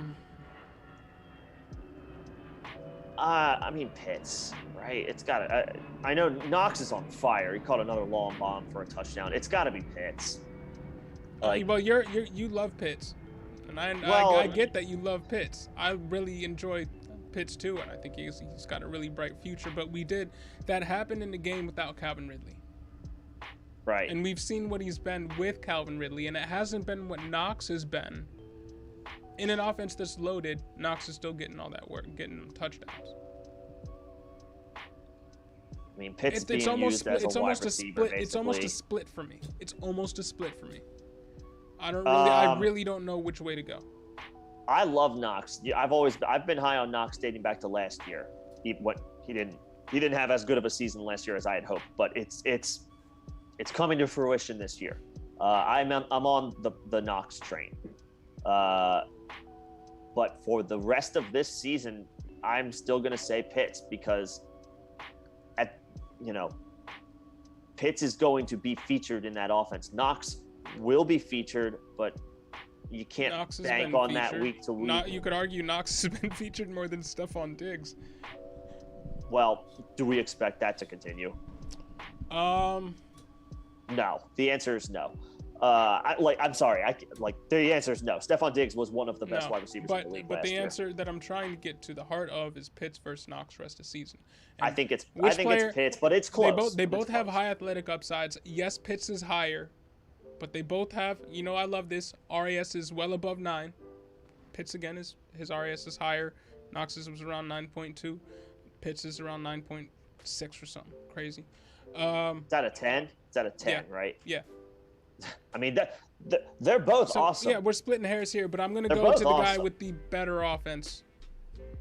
mean, Pitts, right? It's got to. I know Knox is on fire. He caught another long bomb for a touchdown. It's got to be Pitts. Like, well, you love Pitts, and I get that you love Pitts. I really enjoy Pitts too, and I think he's got a really bright future. But that happened in the game without Calvin Ridley. Right. And we've seen what he's been with Calvin Ridley, and it hasn't been what Knox has been. In an offense that's loaded, Knox is still getting all that work, getting touchdowns. I mean, Pitts being used as a wide receiver, basically. It's almost a split for me. I really don't know which way to go. I love Knox. I've been high on Knox dating back to last year. He didn't have as good of a season last year as I had hoped, but it's coming to fruition this year. I'm on the Knox train. But for the rest of this season, I'm still going to say Pitts because Pitts is going to be featured in that offense. Knox will be featured, but you can't bank on that week to week. You could argue Knox has been featured more than Stephon Diggs. Well, do we expect that to continue? No. The answer is no. I'm sorry. The answer is no. Stephon Diggs was one of the best wide receivers in the league But last year. answer that I'm trying to get to the heart of is Pitts versus Knox rest of season. And I think it's Pitts, but it's close. They both have high athletic upsides. Yes, Pitts is higher, but they both have. I love this. RAS is well above 9. Pitts again his RAS is higher. Knox's was around 9.2. Pitts is around 9.6 or something crazy. Is that a 10? Is that a 10, yeah, right? Yeah. I mean, they're both awesome. Yeah, we're splitting hairs here, but I'm going to go to the guy with the better offense.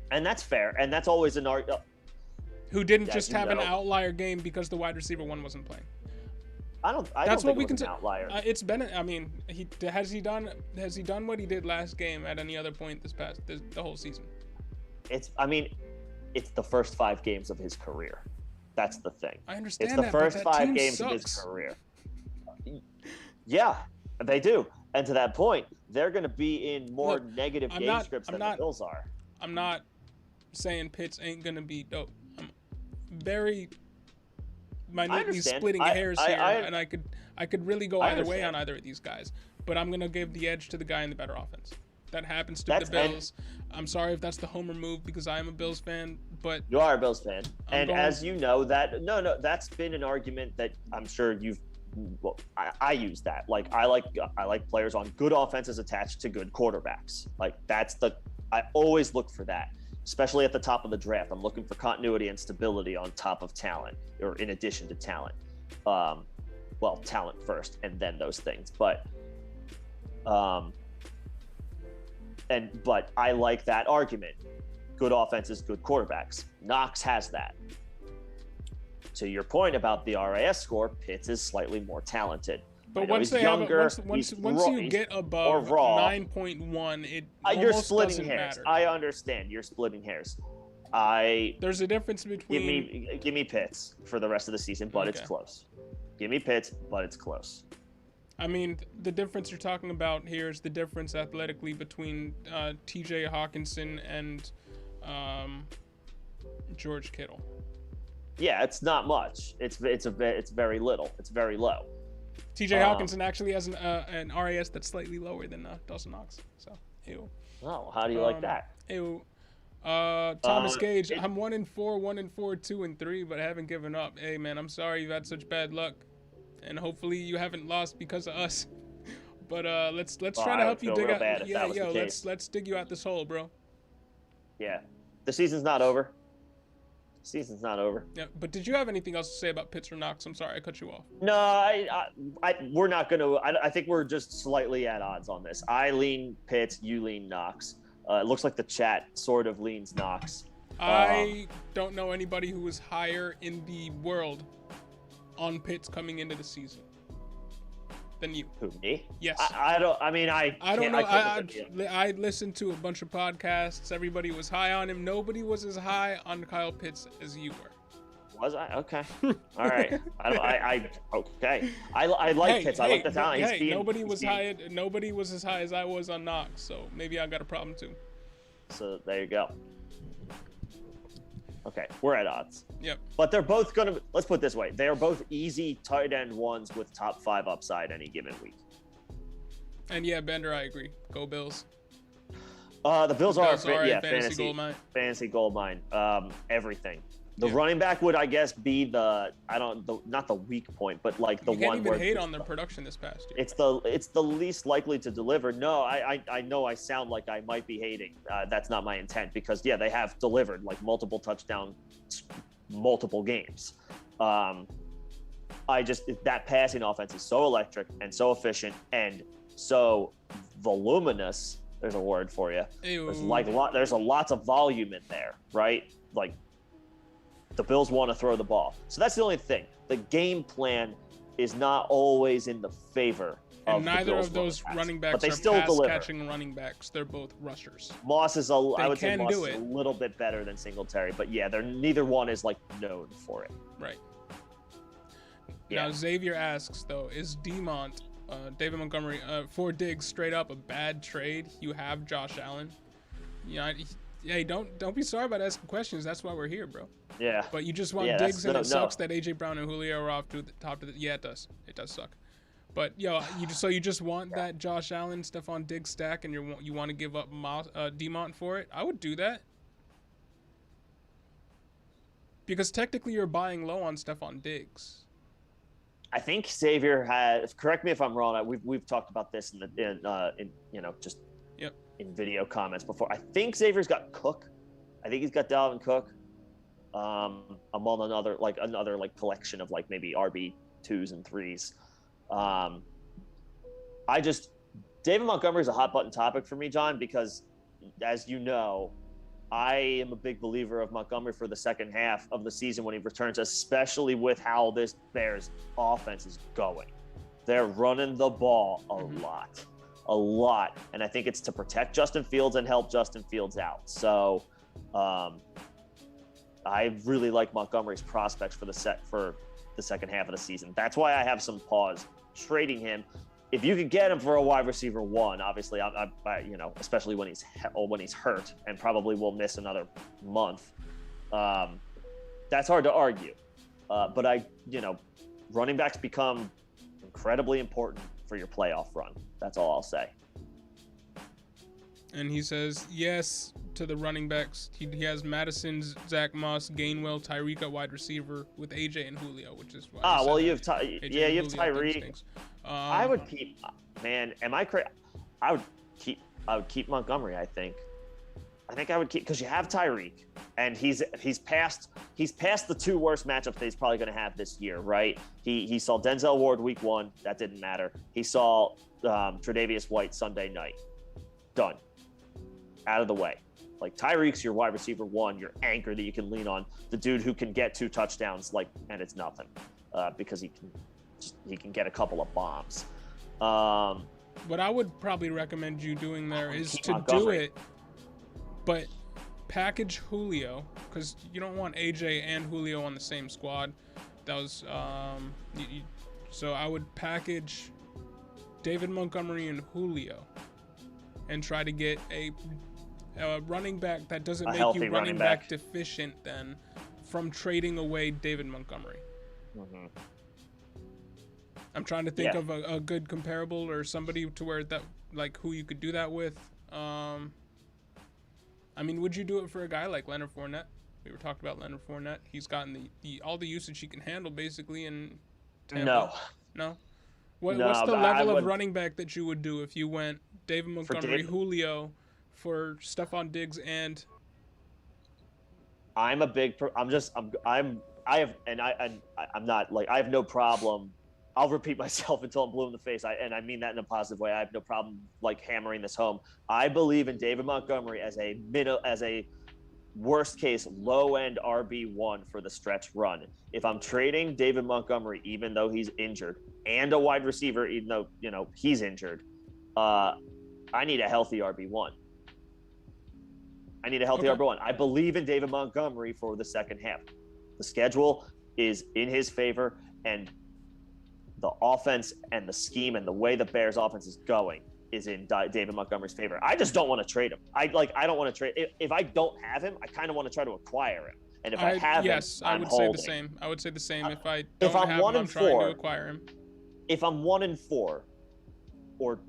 And that's fair. And that's always an argument. Who didn't just have an outlier game because the wide receiver one wasn't playing. I don't think it was an outlier. It's been. I mean, has he done what he did last game at any other point the whole season? It's the first 5 games of his career. That's the thing. I understand it's the first 5 games sucks. of his career. Yeah, they do. And to that point, they're going to be in more negative game scripts than the Bills are. I'm not saying Pitts ain't going to be dope. I'm very minutely splitting hairs here, and I could really go either way on either of these guys. But I'm going to give the edge to the guy in the better offense. That happens to be the Bills. I'm sorry if that's the homer move because I am a Bills fan, but you are a Bills fan. As you know, that's been an argument that I'm sure I use that. Like I like players on good offenses attached to good quarterbacks. Like I always look for that, especially at the top of the draft. I'm looking for continuity and stability on top of talent, or in addition to talent. Talent first and then those things. But I like that argument. Good offenses, good quarterbacks. Knox has that. To your point about the RAS score, Pitts is slightly more talented. But once you get above 9.1, it you're almost splitting doesn't hairs. matter. I understand you're splitting hairs. There's a difference between give me Pitts for the rest of the season, but it's close. Give me Pitts, but it's close. I mean, the difference you're talking about here is the difference athletically between T.J. Hawkinson and George Kittle. Yeah, it's not much. It's very little. It's very low. T.J. Hawkinson actually has an RAS that's slightly lower than Dawson Knox. So, ew. Oh, how do you like that? Ew. Thomas Gage, I'm 1-4, 1-4, 2-3, but I haven't given up. Hey, man, I'm sorry you've had such bad luck, and hopefully you haven't lost because of us. But let's try to help you dig out. Yeah, let's dig you out this hole, bro. Yeah, the season's not over. Season's not over. Yeah, but did you have anything else to say about Pitts or Knox? I'm sorry, I cut you off. No, we're not going to. I think we're just slightly at odds on this. I lean Pitts, you lean Knox. It looks like the chat sort of leans Knox. I don't know anybody who was higher in the world on Pitts coming into the season than you. Who, me? Yes. I don't know. I listened to a bunch of podcasts. Everybody was high on him. Nobody was as high on Kyle Pitts as you were. Was I? Okay. All right. Okay. I like Pitts. I like the talent. Nobody was as high as I was on Knox, so maybe I got a problem too. So there you go. Okay, we're at odds. Yep. But they're both gonna. Let's put it this way: they are both easy tight end ones with top 5 upside any given week. And yeah, Bender, I agree. Go Bills. The Bills are fantasy goldmine. Everything. The running back would, I guess, be not the weak point, but like the one where you can't even hate on their production this past year. It's the least likely to deliver. No, I know I sound like I might be hating. That's not my intent because they have delivered like multiple touchdowns, multiple games. That passing offense is so electric and so efficient and so voluminous there's a word for you. Ew. There's a lots of volume in there, right? Like the Bills want to throw the ball. So that's the only thing. The game plan is not always in the favor of and neither the Bills of those running backs but they are still pass deliver. catching running backs. They're both rushers. Moss is I would say can Moss do is it. a little bit better than Singletary, but yeah, neither one is like known for it. Right. Yeah. Now Xavier asks though, is Dimont, David Montgomery, for Diggs straight up a bad trade? You have Josh Allen. Yeah. Hey, don't be sorry about asking questions. That's why we're here, bro. Yeah. But you just want Diggs, and it sucks that AJ Brown and Julio are off to the top of the. Yeah, it does. It does suck. But yo, you just want that Josh Allen, Stephon Diggs stack, and you want to give up Dimont for it? I would do that. Because technically you're buying low on Stephon Diggs. I think Xavier has. Correct me if I'm wrong. We've talked about this in just in video comments before. I think Xavier's got Cook. I think he's got Dalvin Cook. Among another collection of like maybe RB2s and 3s. David Montgomery is a hot button topic for me, John, because as you know, I am a big believer of Montgomery for the second half of the season when he returns, especially with how this Bears offense is going. They're running the ball a lot. And I think it's to protect Justin Fields and help Justin Fields out. So I really like Montgomery's prospects for the second half of the season. That's why I have some pause trading him. If you could get him for a wide receiver 1, obviously, especially when he's hurt and probably will miss another month, that's hard to argue. But running backs become incredibly important for your playoff run. That's all I'll say. And he says yes to the running backs. He has Madison, Zach Moss, Gainwell, Tyreek at wide receiper with AJ and Julio, which is why. You have Tyreek. I would keep. Man, am I crazy? I would keep Montgomery. I think I would keep because you have Tyreek, and he's past the 2 worst matchups that he's probably going to have this year. Right? He saw Denzel Ward week 1. That didn't matter. He saw Tre'Davious White Sunday night. Done. Out of the way. Like Tyreek's your wide receiver 1, your anchor that you can lean on, the dude who can get 2 touchdowns, and it's nothing, because he can get a couple of bombs. What I would probably recommend you doing there is to do it, but package Julio, because you don't want AJ and Julio on the same squad. That was so I would package David Montgomery and Julio, and try to get a running back that doesn't make you running back deficient then from trading away David Montgomery. Mm-hmm. I'm trying to think of a good comparable or somebody to where that, like, who you could do that with. I mean, would you do it for a guy like Leonard Fournette? We were talking about Leonard Fournette. He's gotten all the usage he can handle basically in Tampa. No? What's the level of running back that you would do if you went David Montgomery, Julio, for Stephon Diggs and? I have no problem. I'll repeat myself until I'm blue in the face. I mean that in a positive way. I have no problem hammering this home. I believe in David Montgomery as a worst case low end RB1 for the stretch run. If I'm trading David Montgomery, even though he's injured, and a wide receiver, even though he's injured, I need a healthy RB1. RB1. I believe in David Montgomery for the second half. The schedule is in his favor, and the offense and the scheme and the way the Bears offense is going is in David Montgomery's favor. I just don't want to trade him. I don't want to trade. If I don't have him, I kind of want to try to acquire him. And if I have him, I would say the same. I would say the same. If I don't have him, I'm trying to acquire him. If I'm 1-4, or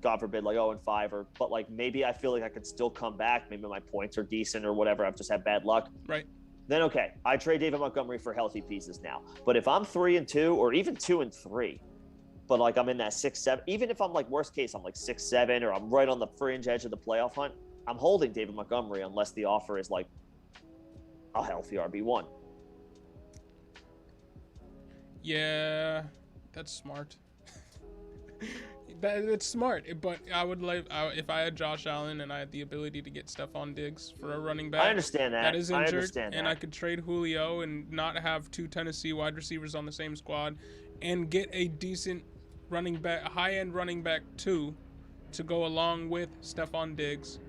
God forbid, 0-5, but maybe I feel like I could still come back. Maybe my points are decent or whatever. I've just had bad luck. Right. Then okay, I trade David Montgomery for healthy pieces now. But if I'm 3-2 or even 2-3, but I'm in that 6-7, even if I'm worst case, I'm 6-7 or I'm right on the fringe edge of the playoff hunt, I'm holding David Montgomery unless the offer is a healthy RB1. Yeah, that's smart. It's smart, but I would like if I had Josh Allen and I had the ability to get Stephon Diggs for a running back. I understand that. That is injured, I understand and that. I could trade Julio and not have 2 Tennessee wide receivers on the same squad, and get a decent running back, high-end running back 2, to go along with Stephon Diggs.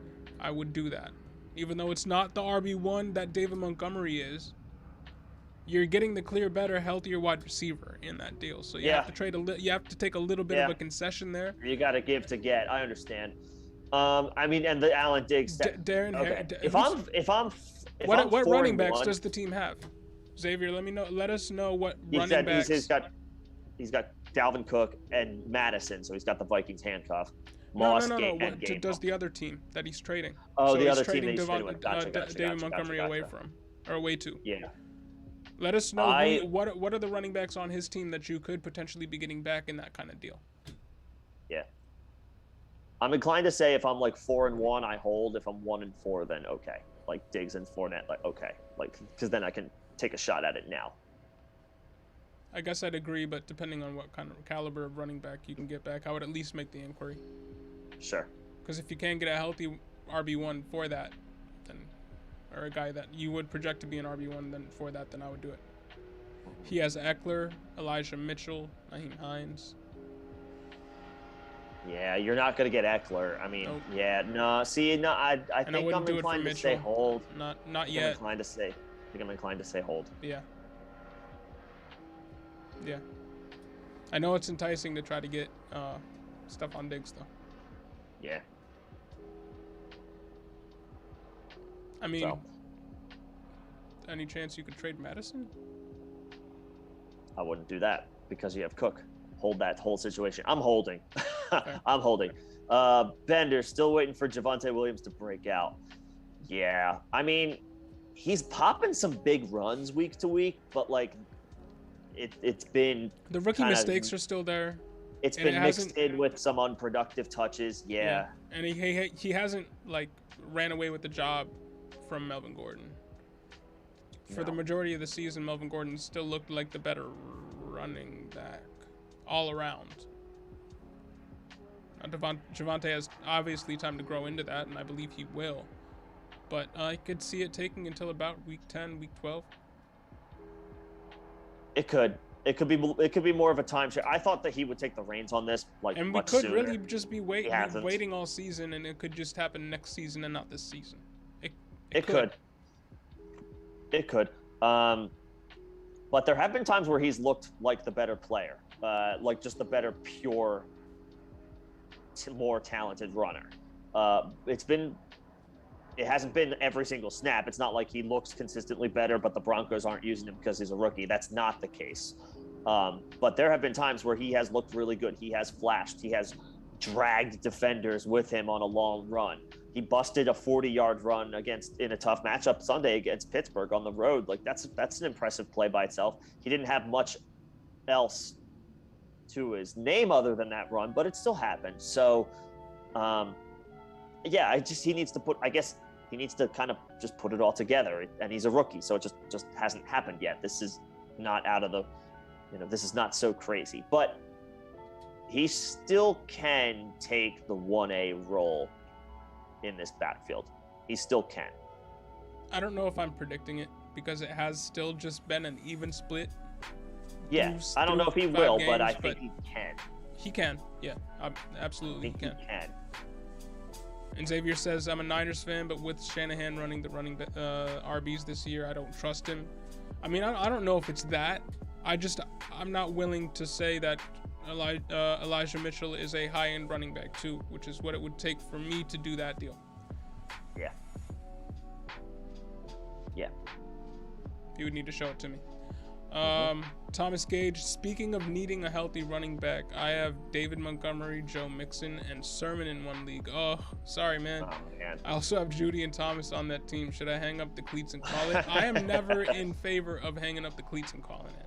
I would do that, even though it's not the RB1 that David Montgomery is. You're getting the clear, better, healthier wide receiver in that deal. So you have to trade you have to take a little bit of a concession there. You got to give to get. I understand. I mean, and the Allen Diggs. Darren. Okay. What running backs does the team have? Xavier, let us know what running backs. He's got Dalvin Cook and Madison, so he's got the Vikings handcuff. No. What does the other team that he's trading? Oh, so the other trading team that he's David Montgomery away from, or away to. Yeah. Let us know what are the running backs on his team that you could potentially be getting back in that kind of deal. Yeah. I'm inclined to say if I'm like 4-1, I hold. If I'm 1-4, then okay. Like Diggs and Fournette, like okay, like because then I can take a shot at it now. I guess I'd agree, but depending on what kind of caliber of running back you can get back, I would at least make the inquiry. Sure. Because if you can't get a healthy RB1 for that, then, or a guy that you would project to be an RB1 then for that, then I would do it. He has Eckler, Elijah Mitchell, Naheem Hines. Yeah, you're not going to get Eckler. I mean, yeah, no. See, no, I think I'm inclined to say hold. Not yet. I think I'm inclined to say hold. Yeah. Yeah. I know it's enticing to try to get Stephon Diggs, though. Yeah. I mean, any chance you could trade Madison? I wouldn't do that because you have Cook. Hold that whole situation. I'm holding. I'm holding. Bender still waiting for Javonte Williams to break out. Yeah. I mean, he's popping some big runs week to week, but like it's been the rookie mistakes are still there. It's been mixed in with some unproductive touches. Yeah. And he hasn't like ran away with the job from Melvin Gordon. For the majority of the season, Melvin Gordon still looked like the better running back all around. Javonte has obviously time to grow into that, and I believe he will. But I could see it taking until about week 10, week 12. It could be more of a timeshare. I thought that he would take the reins on this much sooner. And we could really just be waiting all season, and it could just happen next season and not this season. It could. It could. But there have been times where he's looked like the better player, like just the better, pure, more talented runner. It hasn't been every single snap. It's not like he looks consistently better, but the Broncos aren't using him because he's a rookie. That's not the case. But there have been times where he has looked really good. He has flashed. He has dragged defenders with him on a long run. He busted a 40-yard run in a tough matchup Sunday against Pittsburgh on the road. Like that's an impressive play by itself. He didn't have much else to his name other than that run, but it still happened. So, he needs to kind of just put it all together. And he's a rookie, so it just hasn't happened yet. This is not out of the, this is not so crazy, but he still can take the 1A role in this backfield. He still can. I don't know if I'm predicting it because it has still just been an even split. Yeah, I don't know if he will, but I think he can. He can, yeah, absolutely he can. He can. And Xavier says, I'm a Niners fan, but with Shanahan running the RBs this year, I don't trust him. I mean, I don't know if it's that. I'm not willing to say that Elijah Mitchell is a high-end running back too, which is what it would take for me to do that deal. Yeah. Yeah. You would need to show it to me. Thomas Gage, speaking of needing a healthy running back, I have David Montgomery, Joe Mixon, and Sermon in one league. Oh, sorry, man. Oh, man. I also have Judy and Thomas on that team. Should I hang up the cleats and call it? I am never in favor of hanging up the cleats and calling it.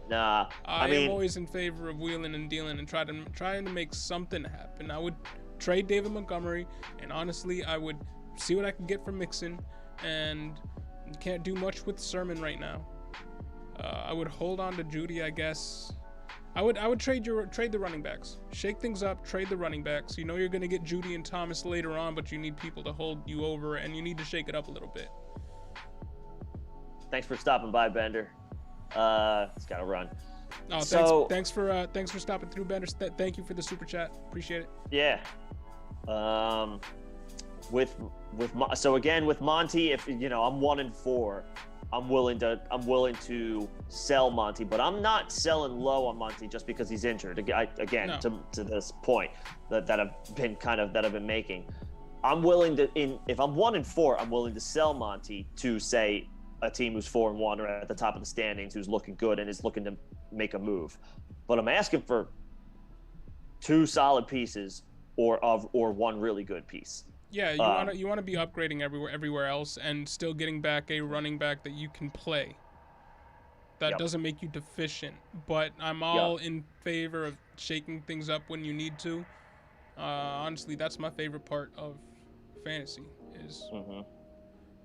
Nah, I am always in favor of wheeling and dealing and trying to make something happen. I would trade David Montgomery, and honestly, I would see what I can get from Mixon, and can't do much with Sermon right now. I would hold on to Judy, I guess. I would trade the running backs. Shake things up, trade the running backs. You know you're gonna get Judy and Thomas later on, but you need people to hold you over, and you need to shake it up a little bit. Thanks for stopping by, Bender. It's gotta run. Oh, thanks for stopping through, Bender. Thank you for the super chat. Appreciate it. Yeah. So again with Monty, if I'm 1-4, I'm willing to sell Monty, but I'm not selling low on Monty just because he's injured. Again, no. to this point that I've been making, I'm willing to if I'm 1-4, I'm willing to sell Monty to say a team who's 4-1 or at the top of the standings, who's looking good and is looking to make a move. But I'm asking for 2 solid pieces or one really good piece. Yeah, you want to be upgrading everywhere else and still getting back a running back that you can play. That doesn't make you deficient, but I'm all in favor of shaking things up when you need to. Honestly, that's my favorite part of fantasy is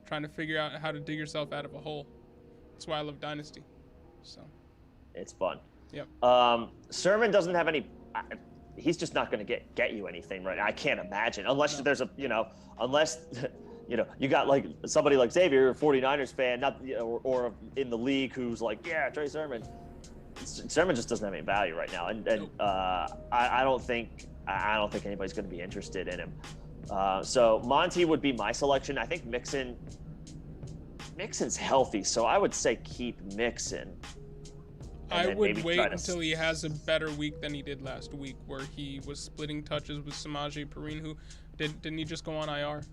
trying to figure out how to dig yourself out of a hole. That's why I love Dynasty. So it's fun. Yep. Sermon doesn't have any. He's just not going to get you anything right now. I can't imagine unless there's unless you got like somebody like Xavier, a 49ers fan, or in the league who's like, yeah, Trey Sermon. Sermon just doesn't have any value right now, and I don't think anybody's going to be interested in him. So Monty would be my selection. I think Mixon's healthy, so I would say keep Mixon. I would wait until he has a better week than he did last week, where he was splitting touches with Samaje Perine, who didn't he just go on IR?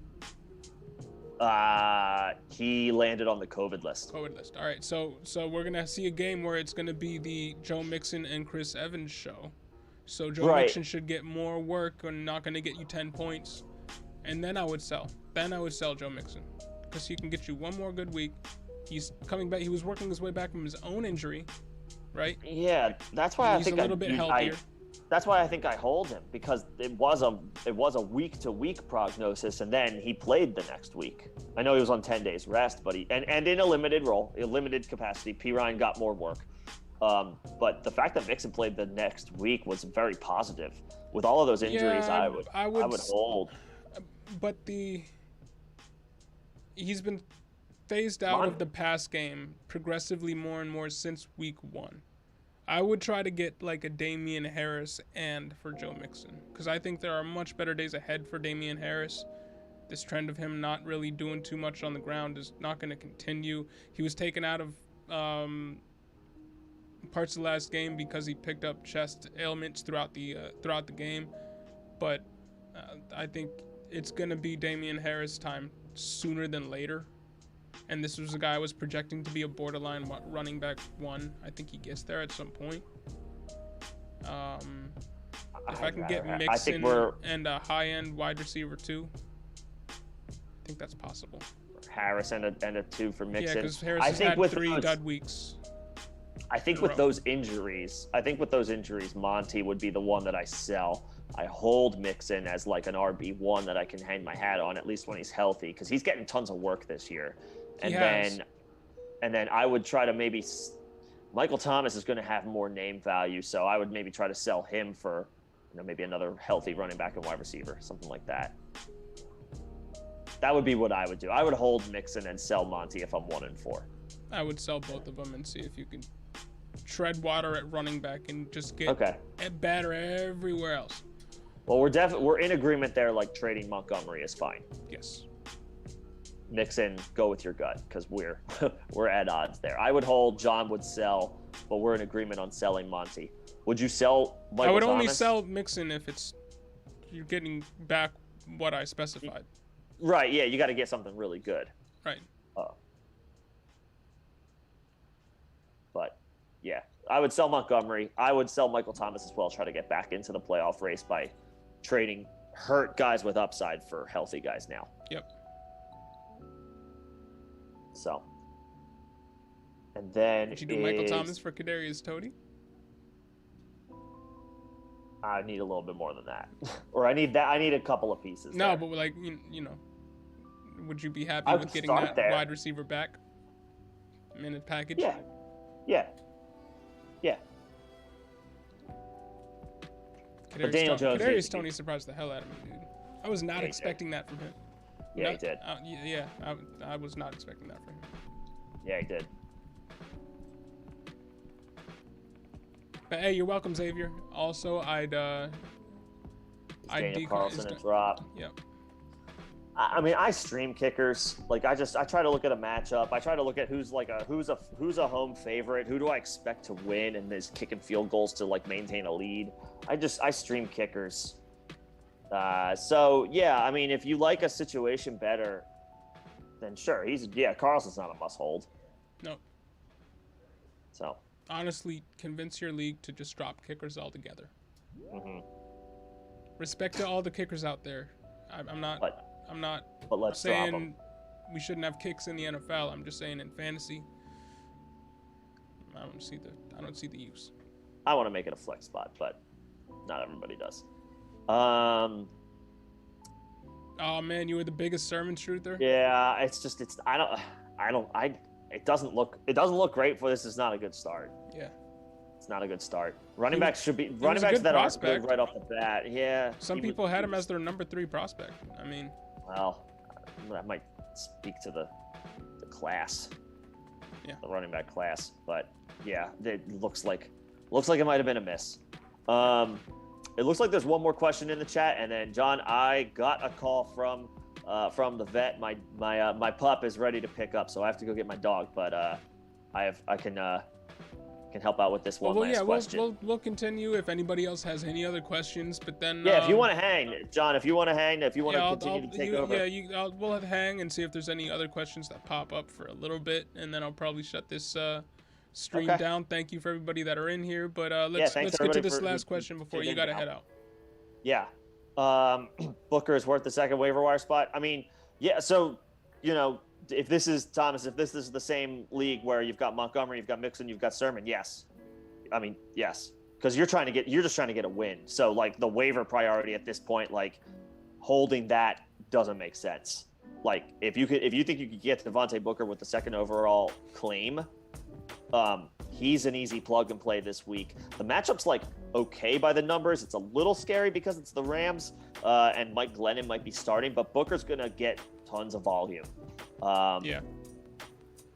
He landed on the COVID list. All right, so we're gonna see a game where it's gonna be the Joe Mixon and Chris Evans show. So Joe Mixon should get more work and not gonna get you 10 points, and then I would sell. Joe Mixon because he can get you one more good week. He's coming back. He was working his way back from his own injury. Right? Yeah, that's why he's a little bit healthier. That's why I think I hold him, because it was a week-to-week prognosis, and then he played the next week. I know he was on 10 days rest, but and in a limited role, a limited capacity. P. Ryan got more work, but the fact that Mixon played the next week was very positive. With all of those injuries, I would hold. But he's been phased out of the pass game progressively more and more since week 1. I would try to get like a Damian Harris for Joe Mixon, because I think there are much better days ahead for Damian Harris. This trend of him not really doing too much on the ground is not going to continue. He was taken out of parts of the last game because he picked up chest ailments throughout the game, but I think it's going to be Damian Harris time sooner than later. And this was a guy I was projecting to be a borderline running back 1. I think he gets there at some point. If I can get Mixon and a high-end wide receiver 2, I think that's possible. Harris and a 2 for Mixon. Yeah, because Harris has had 3 dud weeks. I think with those injuries, Monty would be the one that I sell. I hold Mixon as like an RB1 that I can hang my hat on, at least when he's healthy, because he's getting tons of work this year. And then I would try to maybe Michael Thomas is going to have more name value, so I would maybe try to sell him for maybe another healthy running back and wide receiver, something like that. That would be what I would do. I would hold Mixon and sell Monty if I'm 1-4. I would sell both of them and see if you can tread water at running back and just get better everywhere else. Well, we're in agreement there. Like trading Montgomery is fine. Yes. Mixon, go with your gut, because we're at odds there. I would hold. John would sell, but we're in agreement on selling Monty. Would you sell Michael I would Thomas? only sell Mixon if you're getting back what I specified. Right. Yeah, you got to get something really good. Right. But yeah, I would sell Montgomery. I would sell Michael Thomas as well. Try to get back into the playoff race by trading hurt guys with upside for healthy guys now. Yep. So, and then did you do Michael Thomas for Kadarius Toney? I need a little bit more than that, or I need a couple of pieces. No, but like would you be happy with getting that wide receiver back in a package? Yeah. But Daniel Jones needs Kadarius to be- Toney surprised the hell out of me, dude. I was not Yeah, he expecting that from him. Yeah, he did. I was not expecting that from him. Yeah, he did. But hey, you're welcome, Xavier. Also, I'd Daniel Carlson and drop. Yep. I mean, I stream kickers. Like, I try to look at a matchup. I try to look at who's a home favorite. Who do I expect to win and is kicking field goals to like maintain a lead. I stream kickers. So yeah, I mean, if you like a situation better, then sure. Carlson's not a must hold. No. So honestly, convince your league to just drop kickers altogether. Mm-hmm. Respect to all the kickers out there. I'm not But let's drop saying them. we shouldn't have kicks in the NFL. I'm just saying in fantasy, I don't see the use. I want to make it a flex spot, but not everybody does. Oh man, you were the biggest sermon truther. Yeah, it doesn't look great for this. Is not a good start. Yeah. It's not a good start. Running backs that good aren't good prospect. right off the bat. Yeah. Some people had him as their number 3 prospect. I mean, well, that might speak to the class. Yeah. The running back class, but yeah, it looks like it might have been a miss. It looks like there's one more question in the chat, and then John, I got a call from the vet. My pup is ready to pick up, so I have to go get my dog. But I can help out with this one last question. We'll continue if anybody else has any other questions. But then if you want to hang, John, if you want to continue to take over. Yeah, we'll have hang and see if there's any other questions that pop up for a little bit, and then I'll probably shut this stream down. Thank you for everybody that are in here, but let's get to this last question before you gotta head out. Yeah, Booker is worth the second waiver wire spot. I mean, yeah. So, if this is the same league where you've got Montgomery, you've got Mixon, you've got Sermon, yes. I mean, yes, because you're just trying to get a win. So like the waiver priority at this point, like holding that doesn't make sense. Like if you think you could get Devontae Booker with the second overall claim. He's an easy plug and play this week. The matchup's like okay by the numbers. It's a little scary because it's the Rams, and Mike Glennon might be starting, but Booker's gonna get tons of volume.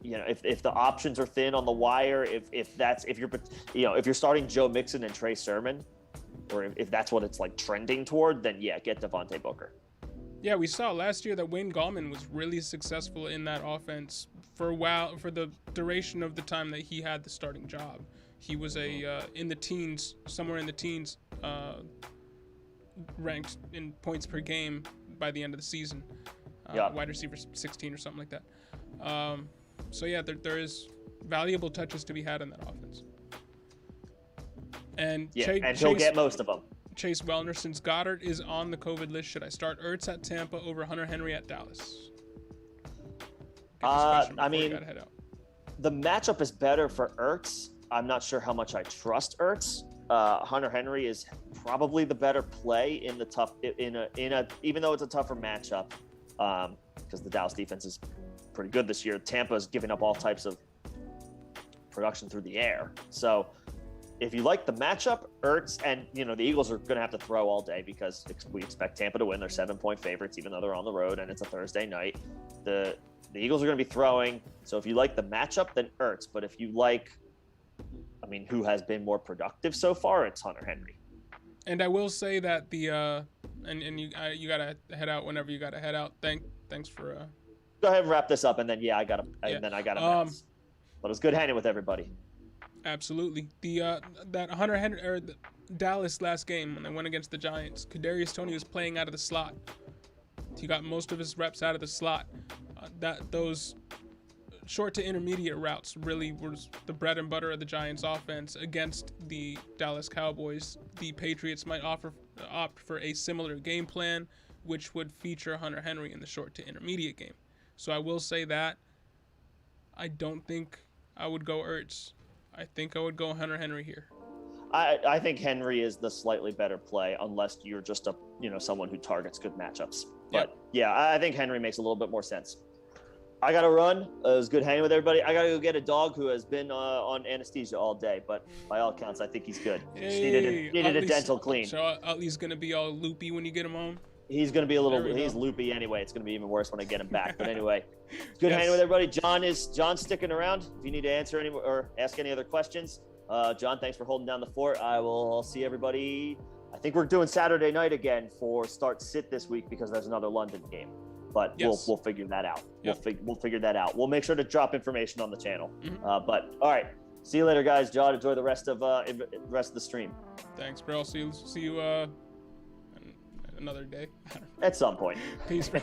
If the options are thin on the wire, if you're starting Joe Mixon and Trey Sermon, or if that's what it's like trending toward, then yeah, get Devontae Booker. Yeah, we saw last year that Wayne Gallman was really successful in that offense for a while, for the duration of the time that he had the starting job. He was in the teens, somewhere in the teens, ranked in points per game by the end of the season. Wide receiver 16 or something like that. So yeah, there is valuable touches to be had in that offense. And he'll get most of them. Chase Wellner, since Goddard is on the COVID list, should I start Ertz at Tampa over Hunter Henry at Dallas? I mean, the matchup is better for Ertz. I'm not sure how much I trust Ertz. Hunter Henry is probably the better play in the tough even though it's a tougher matchup, because the Dallas defense is pretty good this year. Tampa's giving up all types of production through the air. So if you like the matchup, Ertz, and the Eagles are going to have to throw all day because we expect Tampa to win. They're 7-point favorites, even though they're on the road and it's a Thursday night. The Eagles are going to be throwing. So if you like the matchup, then Ertz. But if you like, who has been more productive so far, it's Hunter Henry. And I will say that the and you gotta head out whenever you gotta head out. Thanks for. Go ahead and wrap this up, and then I got to. But it was good hanging with everybody. Absolutely. That Hunter Henry or the Dallas last game when they went against the Giants, Kadarius Toney was playing out of the slot. He got most of his reps out of the slot. Those short to intermediate routes really was the bread and butter of the Giants offense against the Dallas Cowboys. The Patriots might opt for a similar game plan, which would feature Hunter Henry in the short to intermediate game. So I will say that I don't think I would go Ertz. I think I would go Hunter Henry here. I think Henry is the slightly better play unless you're just someone who targets good matchups. But yeah, I think Henry makes a little bit more sense. I gotta run. It was good hanging with everybody. I gotta go get a dog who has been on anesthesia all day, but by all accounts, I think he's good. Just needed a dental clean. So Utley's gonna be all loopy when you get him home. He's gonna be he's loopy anyway. It's gonna be even worse when I get him back. But anyway, it's good hanging with everybody. John's sticking around. If you need to answer any or ask any other questions, John, thanks for holding down the fort. I'll see everybody. I think we're doing Saturday night again for start sit this week because there's another London game. But we'll figure that out. Yep. We'll figure that out. We'll make sure to drop information on the channel. Mm-hmm. But all right, see you later, guys. John, enjoy the rest of the stream. Thanks, bro. See you another day. At some point. Peace, bro.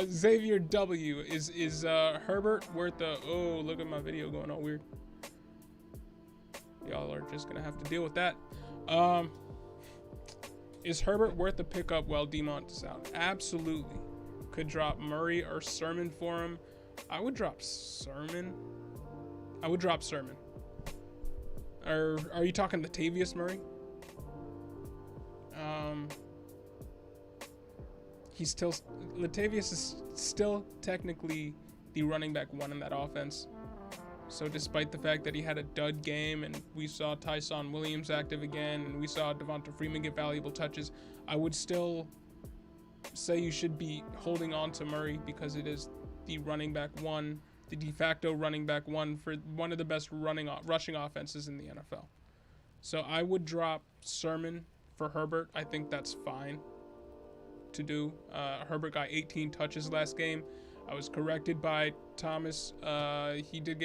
Xavier W is Herbert worth the? Oh, look at my video going all weird. Y'all are just gonna have to deal with that. Is Herbert worth the pickup while Dimont is out? Absolutely. Could drop Murray or Sermon for him. I would drop Sermon. Or are you talking Latavius Murray? Latavius is still technically the running back one in that offense. So despite the fact that he had a dud game and we saw Tyson Williams active again and we saw Devonta Freeman get valuable touches, I would still say you should be holding on to Murray because it is the running back one, the de facto running back one for one of the best rushing offenses in the NFL. So I would drop Sermon for Herbert. I think that's fine to do. Herbert got 18 touches last game. I was corrected by Thomas. He did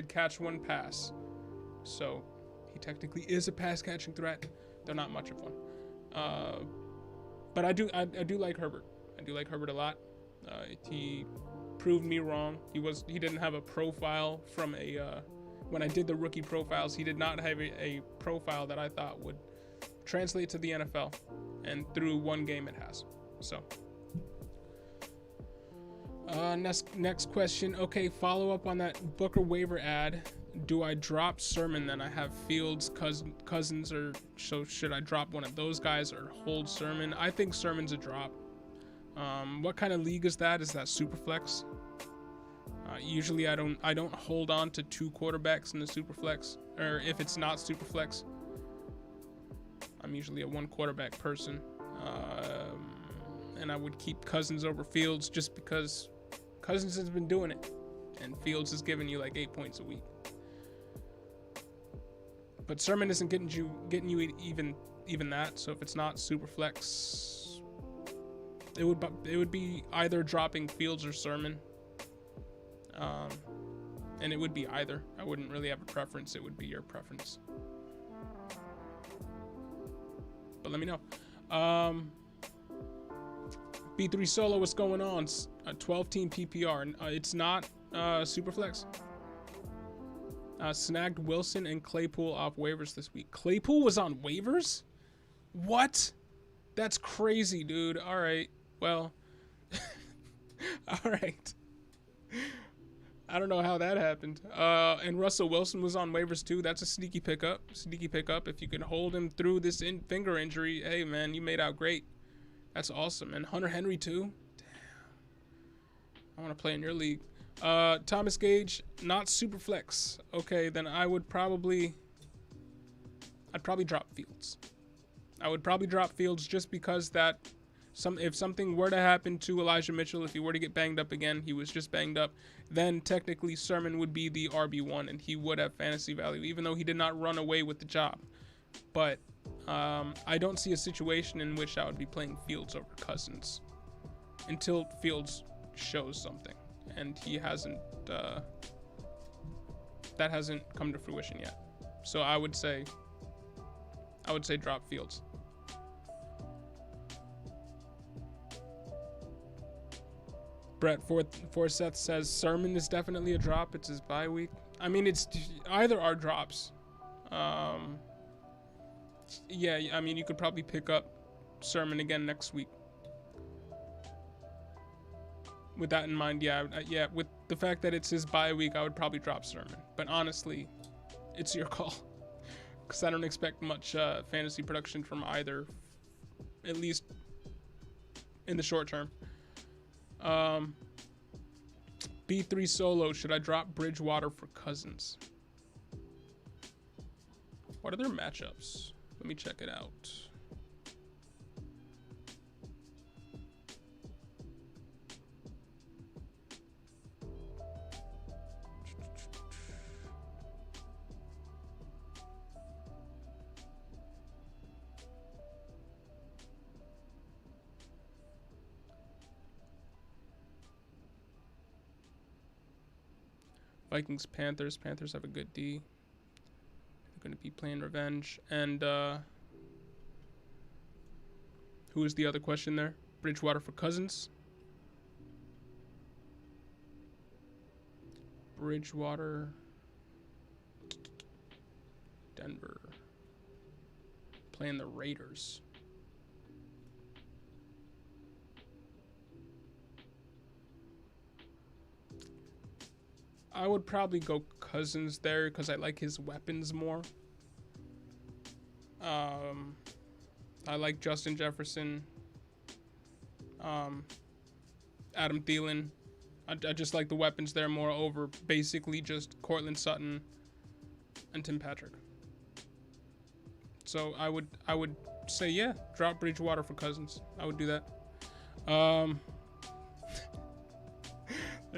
catch one pass. So he technically is a pass catching threat. They're not much of one. But I do like Herbert. I do like Herbert a lot. He proved me wrong. He didn't have a profile from when I did the rookie profiles, he did not have a profile that I thought would translate to the NFL. And through one game it has. So next question. Okay, follow up on that Booker waiver ad. Do I drop Sermon? Then I have Fields, Cousins, or so should I drop one of those guys or hold Sermon? I think Sermon's a drop. What kind of league is that? Is that Superflex? Usually I don't hold on to two quarterbacks in the Superflex, or if it's not Superflex, I'm usually a one quarterback person. And I would keep Cousins over Fields just because Cousins has been doing it, and Fields is giving you like 8 points a week. But Sermon isn't getting you even that. So if it's not super flex, it would be either dropping Fields or Sermon. And it would be either. I wouldn't really have a preference. It would be your preference. But let me know. B3 Solo, what's going on? A 12-team PPR. It's not Superflex. Snagged Wilson and Claypool off waivers this week. Claypool was on waivers? What? That's crazy, dude. All right. Well, all right. I don't know how that happened. And Russell Wilson was on waivers too. That's a sneaky pickup. If you can hold him through this finger injury, hey, man, you made out great. That's awesome. And Hunter Henry too. Damn. I want to play in your league. Thomas Gage, not super flex. Okay, then I'd probably drop Fields. I would probably drop Fields just because if something were to happen to Elijah Mitchell, if he were to get banged up again, he was just banged up, then technically Sermon would be the RB1 and he would have fantasy value, even though he did not run away with the job. But I don't see a situation in which I would be playing Fields over Cousins until Fields shows something, and he hasn't. That hasn't come to fruition yet. So I would say drop Fields. Brett Forseth says Sermon is definitely a drop. It's his bye week. I mean, it's either are drops. Yeah, I mean, you could probably pick up Sermon again next week. With that in mind, yeah, with the fact that it's his bye week, I would probably drop Sermon. But honestly, it's your call. Because I don't expect much fantasy production from either, at least in the short term. B3 solo. Should I drop Bridgewater for Cousins? What are their matchups? Let me check it out. Vikings, Panthers. Panthers have a good D. They're going to be playing revenge. And who is the other question there? Bridgewater for Cousins. Bridgewater. Denver. Playing the Raiders. I would probably go Cousins there because I like his weapons more. I like Justin Jefferson, Adam Thielen. I just like the weapons there more over basically just Cortland Sutton and Tim Patrick. So I would say, yeah, drop Bridgewater for Cousins. I would do that.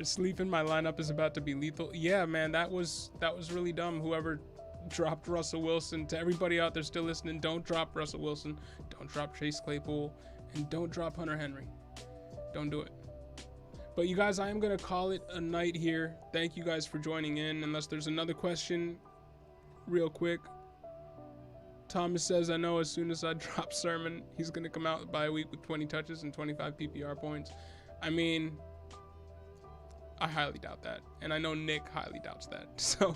Sleeping my lineup is about to be lethal. Yeah, man, that was really dumb. Whoever dropped Russell Wilson, to everybody out there still listening, don't drop Russell Wilson, don't drop Chase Claypool, and don't drop Hunter Henry. Don't do it. But you guys, I am gonna call it a night here. Thank you guys for joining in. Unless there's another question, real quick. Thomas says, I know as soon as I drop Sermon, he's gonna come out by a week with 20 touches and 25 PPR points. I mean, I highly doubt that, and I know Nick highly doubts that. So,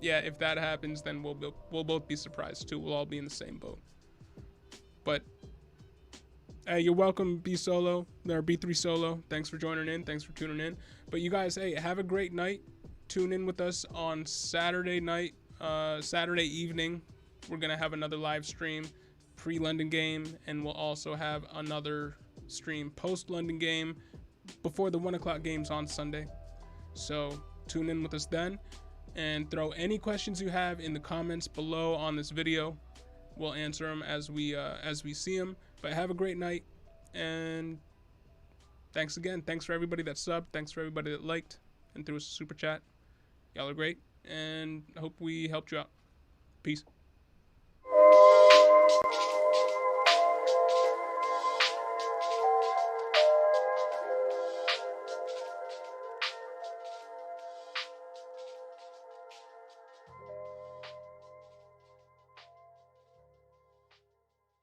yeah, if that happens, then we'll both be surprised too. We'll all be in the same boat. But hey, you're welcome, B Solo or B3 Solo. Thanks for joining in. Thanks for tuning in. But you guys, hey, have a great night. Tune in with us on Saturday night, Saturday evening. We're gonna have another live stream pre-London game, and we'll also have another stream post-London game before the 1 o'clock games on Sunday. So tune in with us then, and throw any questions you have in the comments below on this video. We'll answer them as we see them. But have a great night, and thanks again. Thanks for everybody that subbed. Thanks for everybody that liked and threw us a super chat. Y'all are great, and I hope we helped you out. Peace.